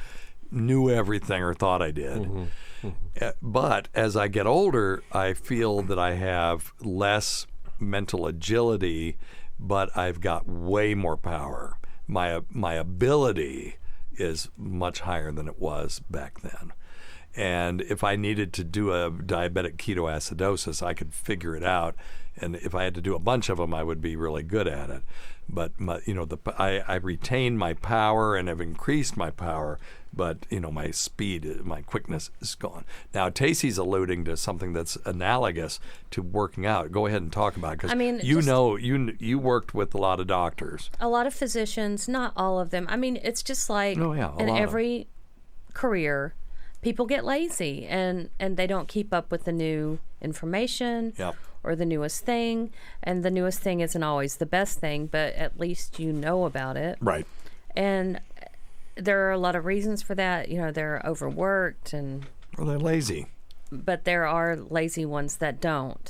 knew everything or thought I did. But as I get older, I feel that I have less mental agility, but I've got way more power. My ability is much higher than it was back then. And if I needed to do a diabetic ketoacidosis, I could figure it out. And if I had to do a bunch of them, I would be really good at it. But I retain my power and have increased my power, but my speed, my quickness is gone. Now, Tacie's alluding to something that's analogous to working out. Go ahead and talk about it, because you worked with a lot of doctors, a lot of physicians, not all of them. I mean, it's just like in every career, people get lazy and they don't keep up with the new information. Or the newest thing, and the newest thing isn't always the best thing, but at least you know about it. Right. And there are a lot of reasons for that. They're overworked or they're lazy. But there are lazy ones that don't.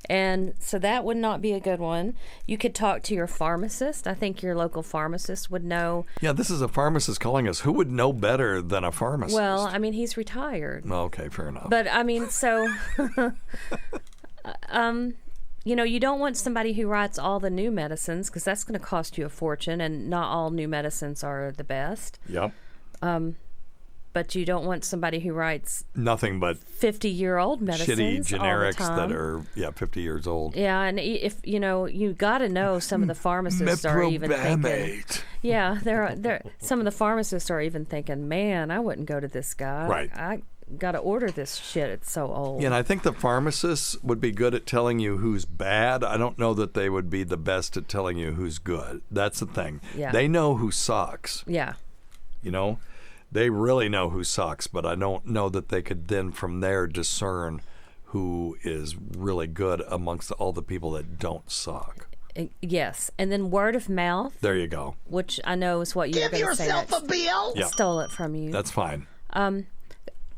And so that would not be a good one. You could talk to your pharmacist. I think your local pharmacist would know. Yeah, this is a pharmacist calling us. Who would know better than a pharmacist? Well, I mean, he's retired. Okay, fair enough. But I mean, so... you don't want somebody who writes all the new medicines, because that's going to cost you a fortune, and not all new medicines are the best. Yep. But you don't want somebody who writes nothing but 50-year-old medicines, shitty generics all the time. that are 50 years old. Yeah, and if you got to know, some of the pharmacists are even thinking. Yeah, they're some of the pharmacists are even thinking, man, I wouldn't go to this guy. Right. I got to order this shit. It's so old. Yeah, and I think the pharmacists would be good at telling you who's bad. I don't know that they would be the best at telling you who's good. That's the thing. Yeah. They know who sucks. Yeah. They really know who sucks, but I don't know that they could then from there discern who is really good amongst all the people that don't suck. Yes, and then word of mouth. There you go. Which I know is what you were going to say next. Give yourself a bill. Yeah. Stole it from you. That's fine.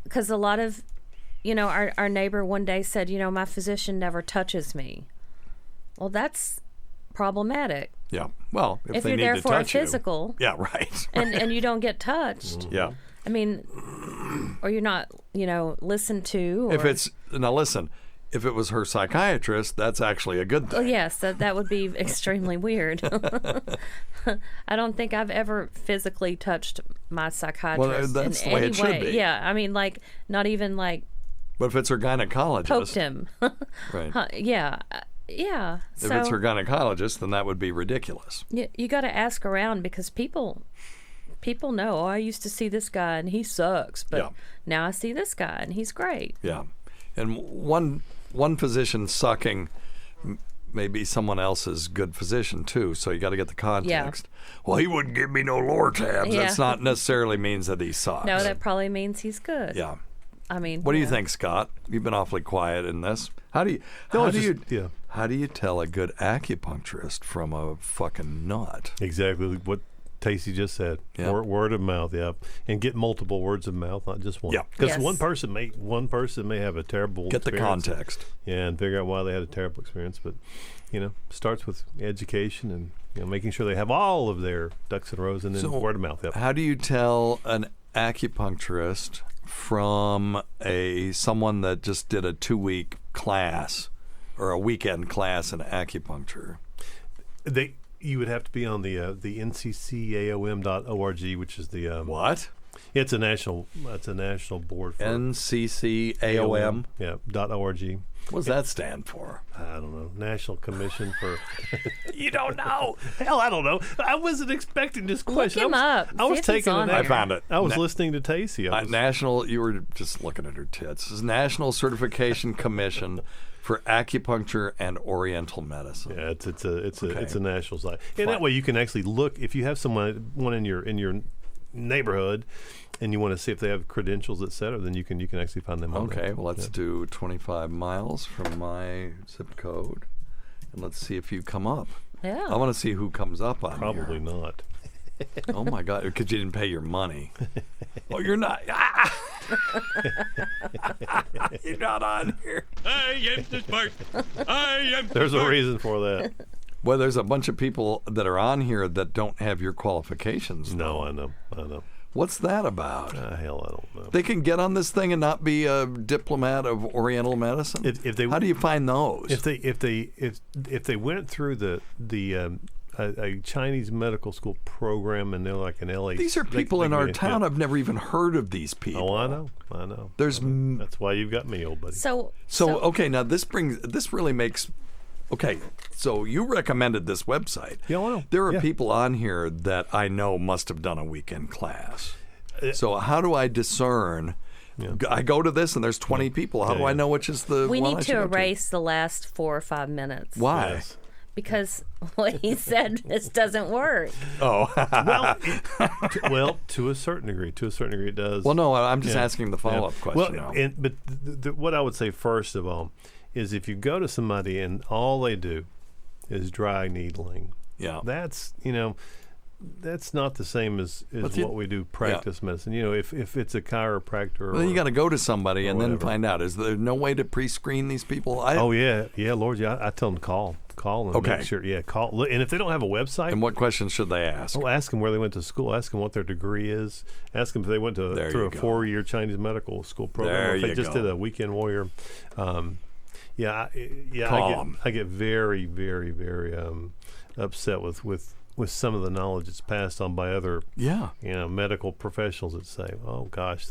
Because a lot of, our neighbor one day said, my physician never touches me. Well, that's problematic. Yeah. Well, if they you're need there to for touch a physical. Yeah, right. And you don't get touched. Yeah. I mean, or you're not, listened to. Or, if it was her psychiatrist, that's actually a good thing. Well, yes, that would be extremely weird. I don't think I've ever physically touched my psychiatrist that's in the way any it should way. be. Yeah, I mean, not even But if it's her gynecologist, poked him. Right. Yeah. Yeah. If it's her gynecologist, then that would be ridiculous. You got to ask around, because people know. I used to see this guy and he sucks, but now I see this guy and he's great. Yeah, and one physician sucking may be someone else's good physician too. So you got to get the context. Yeah. Well, he wouldn't give me no Lortabs. Yeah. That's not necessarily means that he sucks. No, that probably means he's good. Yeah. I mean, what do you think, Scott? You've been awfully quiet in this. How do you tell a good acupuncturist from a fucking nut? Exactly what Tacie just said. Yeah. Word of mouth, and get multiple words of mouth, not just one. Yeah, because one person may have a terrible get the context. Yeah, and figure out why they had a terrible experience. But starts with education and making sure they have all of their ducks in rows, and then word of mouth. Yep. How do you tell an acupuncturist from someone that just did a 2-week class or a weekend class in acupuncture? You would have to be on the nccaom.org, which is the what? It's a national board for NCCAOM. Yeah, .org. What does that stand for? I don't know. National Commission for. You don't know? Hell, I don't know. I wasn't expecting this question. Look him up. I was taking it. I found it. I was listening to Tacie. National. You were just looking at her tits. This is National Certification Commission for Acupuncture and Oriental Medicine. Yeah, it's a national site, and that way you can actually look if you have someone in your neighborhood, and you want to see if they have credentials, etc. Then you can actually find them. Okay, well let's do 25 miles from my zip code, and let's see if you come up. Yeah, I want to see who comes up on Probably here. not. Oh my God, because you didn't pay your money. Oh, you're not. You're not on here. I am the smart. I am. There's a reason for that. Well, there's a bunch of people that are on here that don't have your qualifications. No, I know. What's that about? Hell, I don't know. They can get on this thing and not be a diplomat of Oriental medicine. How do you find those? If they went through a Chinese medical school program and they're like an LA. These are people in our town. I've never even heard of these people. Oh, I know. That's why you've got me, old buddy. So okay. Now this really makes. Okay, so you recommended this website. Yeah, I know. There are people on here that I know must have done a weekend class. So how do I discern? Yeah. I go to this and there's 20 people. How do I know which is the We one need I should to go erase the last 4 or 5 minutes. Why? Yes. Because what he said, this doesn't work. Oh. well, to a certain degree it does. Well, no, I'm just asking the follow-up question. Well, but what I would say first of all is if you go to somebody and all they do is dry needling. Yeah. That's not the same as what we do practice medicine. If it's a chiropractor. Well, then you got to go to somebody and whatever. then find out. Is there no way to pre-screen these people? Lord, I tell them to call and make sure. Yeah, call. And if they don't have a website, and what questions should they ask? Well, ask them where they went to school. Ask them what their degree is. Ask them if they went through a 4-year Chinese medical school program. Or if they just did a weekend warrior. I get very, very, very upset with some of the knowledge that's passed on by other medical professionals that say, oh gosh,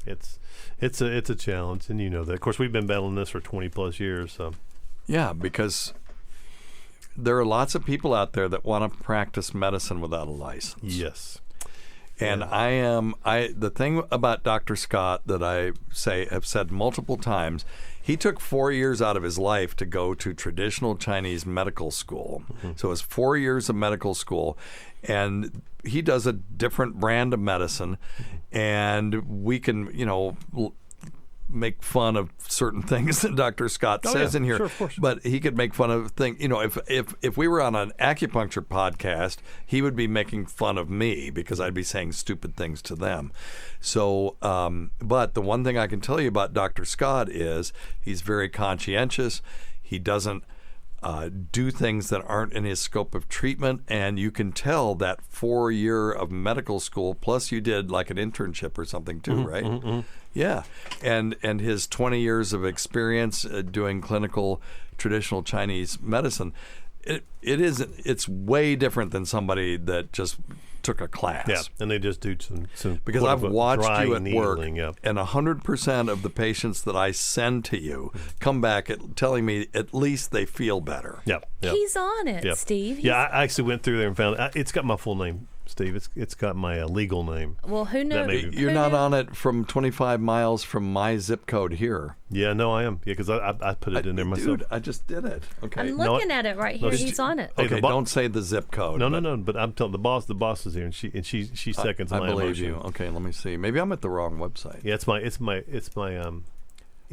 it's a challenge, and that. Of course, we've been battling this for 20 plus years. So because there are lots of people out there that want to practice medicine without a license. Yes. And the thing about Dr. Scott that I have said multiple times, he took 4 years out of his life to go to traditional Chinese medical school. Mm-hmm. So it was 4 years of medical school, and he does a different brand of medicine, and we can, make fun of certain things that Dr. Scott says in here. Sure, of course. But he could make fun of things. If we were on an acupuncture podcast, he would be making fun of me because I'd be saying stupid things to them. So, but the one thing I can tell you about Dr. Scott is he's very conscientious. He doesn't do things that aren't in his scope of treatment, and you can tell that 4 year of medical school, plus you did like an internship or something too, right? Mm-hmm. Yeah, and his 20 years of experience doing clinical traditional Chinese medicine, it's way different than somebody that just took a class. Yeah, and they just do some because I've watched you at work, and 100% of the patients that I send to you come back telling me at least they feel better. Yep. He's on it, Steve. I actually went through there and found it's got my full name, Steve. It's got my legal name. Well, who knows? You're not on it from 25 miles from my zip code here. Yeah, no, I am. Yeah, because I put it in there myself. Dude, I just did it. Okay. I'm looking at it right here. He's on it. Okay, don't say the zip code. No. But I'm telling the boss is here, and she seconds my emotion. I believe you. Okay, let me see. Maybe I'm at the wrong website. Yeah, it's my.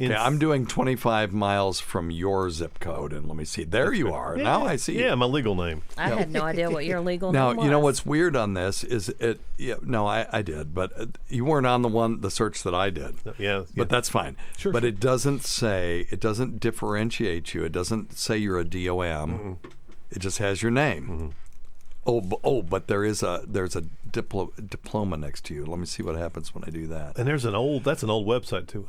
Okay, I'm doing 25 miles from your zip code, and let me see. There you are. Yeah, now I see. Yeah, my legal name. I had no idea what your legal name was. Now, you know what's weird on this is it. Yeah, no, I did, but you weren't on the search that I did. Yeah. But that's fine. Sure. But it doesn't differentiate you. It doesn't say you're a DOM. Mm-hmm. It just has your name. Mm-hmm. But there's a diploma next to you. Let me see what happens when I do that. And that's an old website too.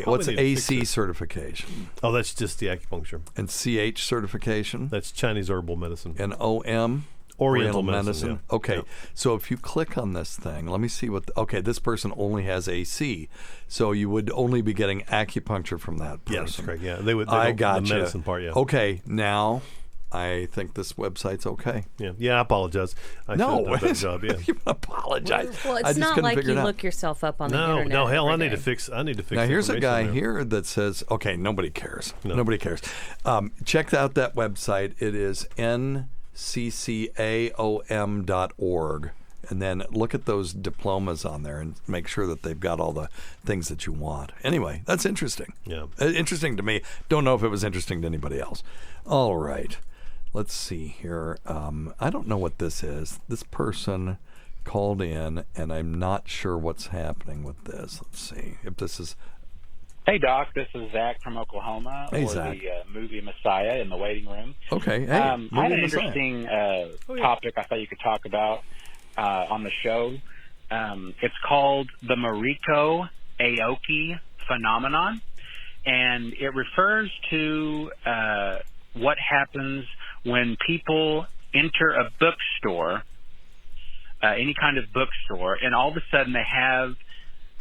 What's AC certification? Oh, that's just the acupuncture. And CH certification? That's Chinese herbal medicine. And OM? Oriental medicine. Yeah. Okay, so if you click on this thing, let me see what. This person only has AC, so you would only be getting acupuncture from that person. Yeah, that's correct. Yeah, they I got the medicine part. Yeah. Okay, now I think this website's okay. Yeah. I apologize. I should have done a better job. Yeah. You apologize. Well, it's not like you look yourself up on the internet. No, hell, I need to fix. fix. Now here's a guy here that says, okay, nobody cares. No. Nobody cares. Check out that website. It is nccaom.org. And then look at those diplomas on there and make sure that they've got all the things that you want. Anyway, that's interesting. Yeah. Interesting to me. Don't know if it was interesting to anybody else. All right. Let's see here. I don't know what this is. This person called in, and I'm not sure what's happening with this. Let's see if this is... Hey, Doc. This is Zach from Oklahoma. Hey, or Zach. The movie Messiah in the waiting room. Okay. Hey, I had an Messiah. interesting topic I thought you could talk about on the show. It's called the Mariko Aoki phenomenon, and it refers to what happens when people enter a bookstore, any kind of bookstore, and all of a sudden they have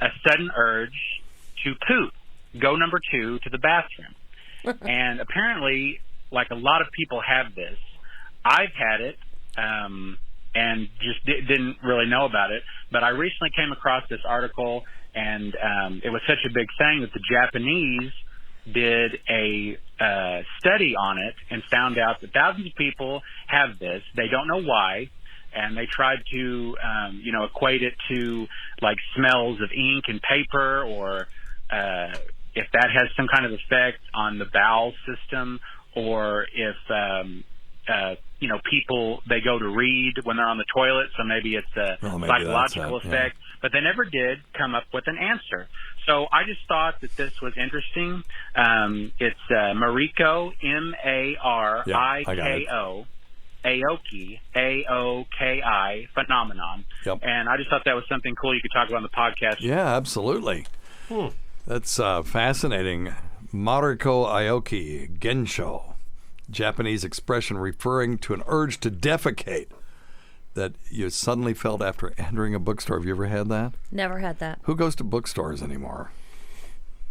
a sudden urge to poop, go number 2 to the bathroom. And apparently, like a lot of people have this. I've had it and just didn't really know about it. But I recently came across this article, and it was such a big thing that the Japanese did a study on it and found out that thousands of people have this. They don't know why, and they tried to, equate it to like smells of ink and paper, or if that has some kind of effect on the bowel system, or if people, they go to read when they're on the toilet, so maybe it's a psychological effect. Yeah. But they never did come up with an answer. So I just thought that this was interesting. It's Mariko, M-A-R-I-K-O, Aoki, A-O-K-I, phenomenon. Yep. And I just thought that was something cool you could talk about on the podcast. Yeah, absolutely. That's fascinating. Mariko Aoki, Gensho, Japanese expression referring to an urge to defecate that you suddenly felt after entering a bookstore. Have you ever had that? Never had that. Who goes to bookstores anymore?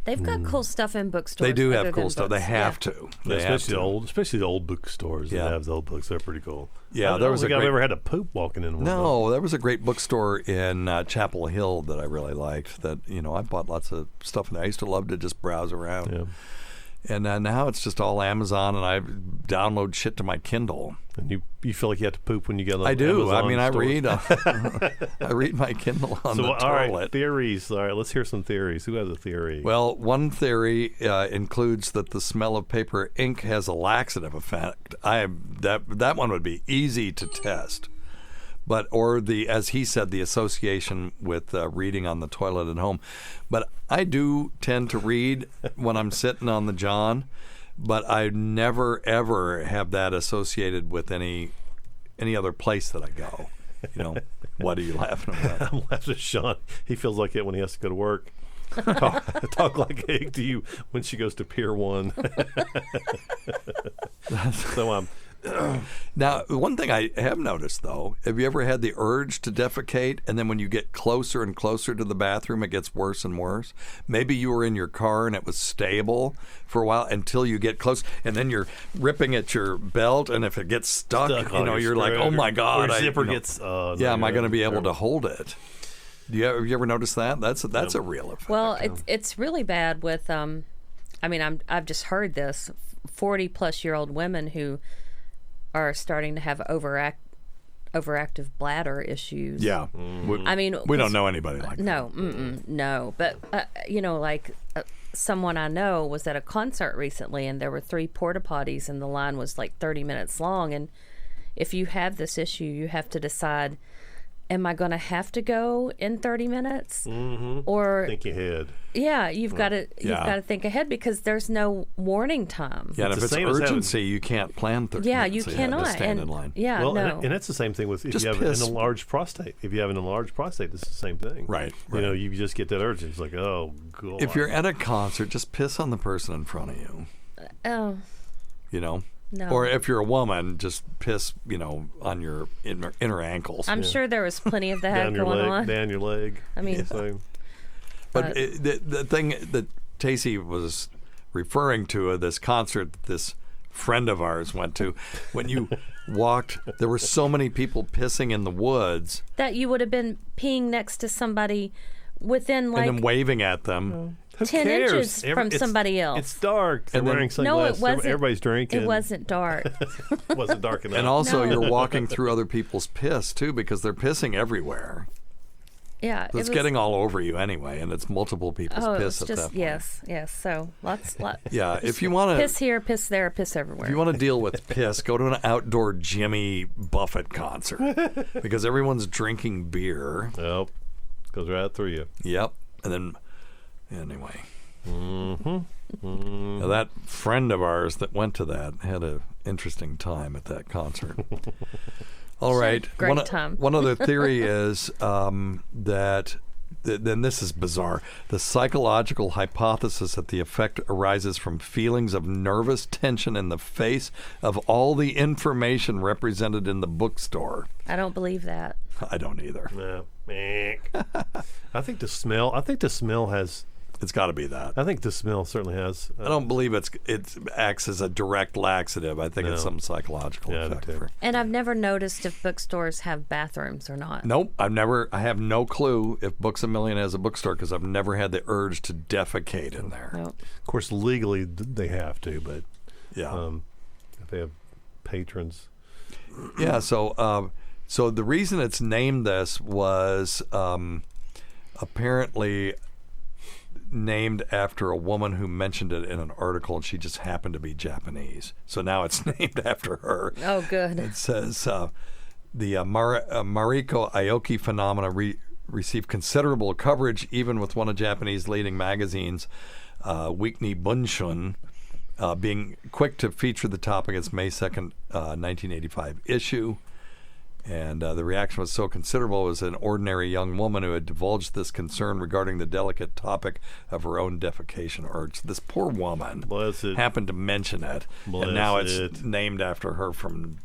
They've got cool stuff in bookstores. They do have cool stuff. They have to. Especially the old bookstores that have the old books. They're pretty cool. Yeah, I've ever had a poop walking in one. No, there was a great bookstore in Chapel Hill that I really liked. That I bought lots of stuff, and I used to love to just browse around. Yeah. And now it's just all Amazon, and I download shit to my Kindle. And you feel like you have to poop when you get on I do. Amazon I mean, store. I read my Kindle on the toilet. All right, theories. All right, let's hear some theories. Who has a theory? Well, one theory includes that the smell of paper ink has a laxative effect. That one would be easy to test. But as he said, the association with reading on the toilet at home. But I do tend to read when I'm sitting on the john, but I never ever have that associated with any other place that I go. What are you laughing at? I'm laughing at Sean. He feels like it when he has to go to work. Talk like egg to you when she goes to Pier 1. So Now, one thing I have noticed, though, have you ever had the urge to defecate, and then when you get closer and closer to the bathroom, it gets worse and worse? Maybe you were in your car and it was stable for a while until you get close, and then you're ripping at your belt, and if it gets stuck you're like, oh my God. Or zipper gets... am I going to be able to hold it? Have you ever noticed that? That's a real effect. Well, it's really bad with, I've just heard this, 40-plus-year-old women who are starting to have overactive bladder issues. Yeah. We don't know anybody like that. No. But, someone I know was at a concert recently, and there were 3 porta potties, and the line was like 30 minutes long. And if you have this issue, you have to decide, am I going to have to go in 30 minutes? Mm-hmm. Or think ahead. Yeah, you've got to think ahead, because there's no warning time. Yeah, and if it's urgency, you can't plan 30 minutes. You cannot. To stand in line. Yeah, and that's the same thing with if you have an enlarged prostate. If you have an enlarged prostate, it's the same thing. Right. You just get that urge. It's like, oh, God. If you're at a concert, just piss on the person in front of you. Oh. No. Or if you're a woman, just piss, on your inner ankles. I'm sure there was plenty of that going on. Down your leg. I mean, but the thing that Tacie was referring to this concert that this friend of ours went to, when you walked, there were so many people pissing in the woods that you would have been peeing next to somebody within and then waving at them. 10 inches from somebody else. It's dark. They're wearing sunglasses. No, it wasn't. Everybody's drinking. It wasn't dark. It wasn't dark enough. And also, you're walking through other people's piss, too, because they're pissing everywhere. Yeah. So it's getting all over you anyway, and it's multiple people's piss at that point. Yes. So lots. Yeah, if you want to... Piss here, piss there, piss everywhere. If you want to deal with piss, go to an outdoor Jimmy Buffett concert, because everyone's drinking beer. Yep. Goes right through you. Yep. And then... Anyway, now that friend of ours that went to that had an interesting time at that concert. All right. Great time. One other theory is that, then this is bizarre, the psychological hypothesis that the effect arises from feelings of nervous tension in the face of all the information represented in the bookstore. I don't believe that. I don't either. No. I think the smell has... It's got to be that. I think the smell certainly has. I don't believe it acts as a direct laxative. I think it's some psychological effect. And I've never noticed if bookstores have bathrooms or not. Nope. I have no clue if Books A Million has a bookstore because I've never had the urge to defecate in there. Nope. Of course, legally they have to, but yeah, if they have patrons. Yeah. So the reason it's named this was apparently named after a woman who mentioned it in an article, and she just happened to be Japanese. So now it's named after her. Oh, good. It says the Mariko Aoki phenomena received considerable coverage, even with one of Japanese leading magazines, Weekly Bunshun, being quick to feature the topic in its May 2nd, 1985 issue. And the reaction was so considerable. It was an ordinary young woman who had divulged this concern regarding the delicate topic of her own defecation urge. This poor woman happened to mention it, and now it's named after her from,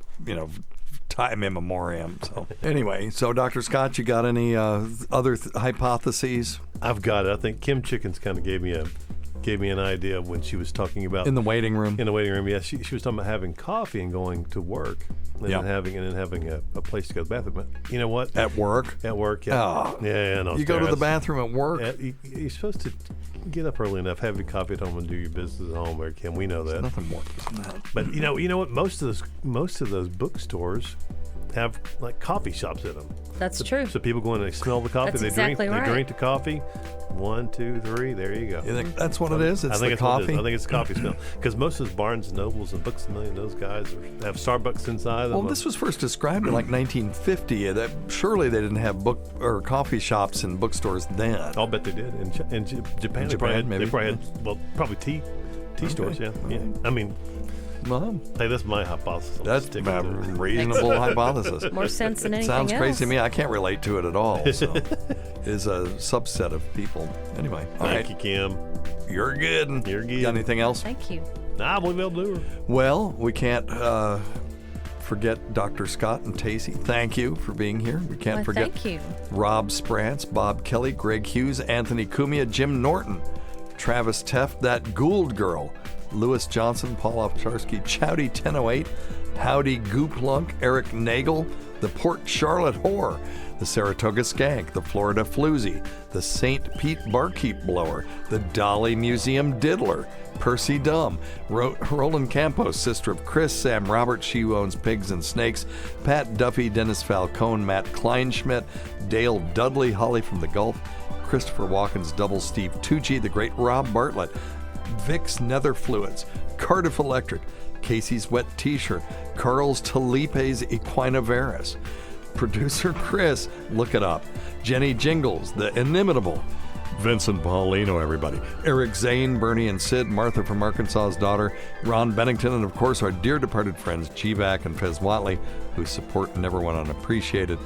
time immemorial. So anyway, Dr. Scott, you got any other hypotheses? I've got it. I think Kim Chickens kind of gave me an idea when she was talking about in the waiting room. In the waiting room, yes. She was talking about having coffee and going to work, and then having a place to go to the bathroom. You know what? At work. Yeah. Oh. Yeah. No, you go to the bathroom at work. You're supposed to get up early enough, have your coffee at home, and do your business at home. Where Kim, we know that. There's nothing more than that. But you know what? Most of those bookstores have like coffee shops in them. That's true. So people go in and they smell the coffee. That's They exactly right. They drink the coffee. 1, 2, 3. There you go. You think that's what it is? It's the coffee. I think it's the coffee smell. Because most of those Barnes and Nobles and Books A Million, those guys have Starbucks inside them. Well, this was first described in like 1950. That surely they didn't have book or coffee shops and bookstores then. I'll bet they did. In Japan, they probably had probably tea stores. Yeah. I mean. Well, hey, that's my hypothesis. That's a reasonable hypothesis. More sense than anything Sounds else. crazy to me. I can't relate to it at all. So it is a subset of people. Anyway, all right. Thank you, Kim. You're good. You're good. Got anything else? Thank you. I believe they'll do her. Well, we can't forget Dr. Scott and Tacie. Thank you for being here. We can't forget thank you. Rob Sprance, Bob Kelly, Greg Hughes, Anthony Cumia, Jim Norton, Travis Teff, that Gould girl, Lewis Johnson, Paul Ovcharski, Chowdy 1008, Howdy Gooplunk, Eric Nagel, the Port Charlotte Whore, the Saratoga Skank, the Florida Floozy, the St. Pete Barkeep Blower, the Dolly Museum Diddler, Percy Dumb, Roland Campos, sister of Chris, Sam Robert, she who owns pigs and snakes, Pat Duffy, Dennis Falcone, Matt Kleinschmidt, Dale Dudley, Holly from the Gulf, Christopher Walken's double Steve Tucci, the great Rob Bartlett, Vicks Nether Fluids, Cardiff Electric, Casey's Wet T-Shirt, Carl's Talipes Equinovarus, producer Chris, look it up, Jenny Jingles, the inimitable Vincent Paulino, everybody, Eric Zane, Bernie and Sid, Martha from Arkansas's Daughter, Ron Bennington, and of course our dear departed friends G-Vac and Fez Watley, whose support never went unappreciated.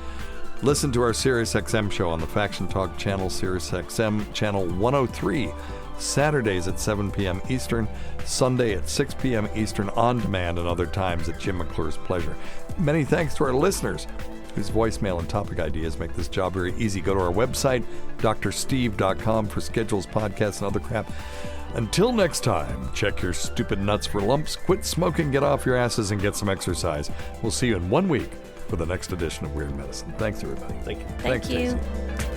Listen to our SiriusXM show on the Faction Talk channel, SiriusXM channel 103. Saturdays at 7 p.m. Eastern, Sunday at 6 p.m. Eastern on demand, and other times at Jim McClure's pleasure. Many thanks to our listeners whose voicemail and topic ideas make this job very easy. Go to our website, drsteve.com, for schedules, podcasts, and other crap. Until next time, check your stupid nuts for lumps, quit smoking, get off your asses, and get some exercise. We'll see you in 1 week for the next edition of Weird Medicine. Thanks, everybody. Thank you. Thank you. Tacie.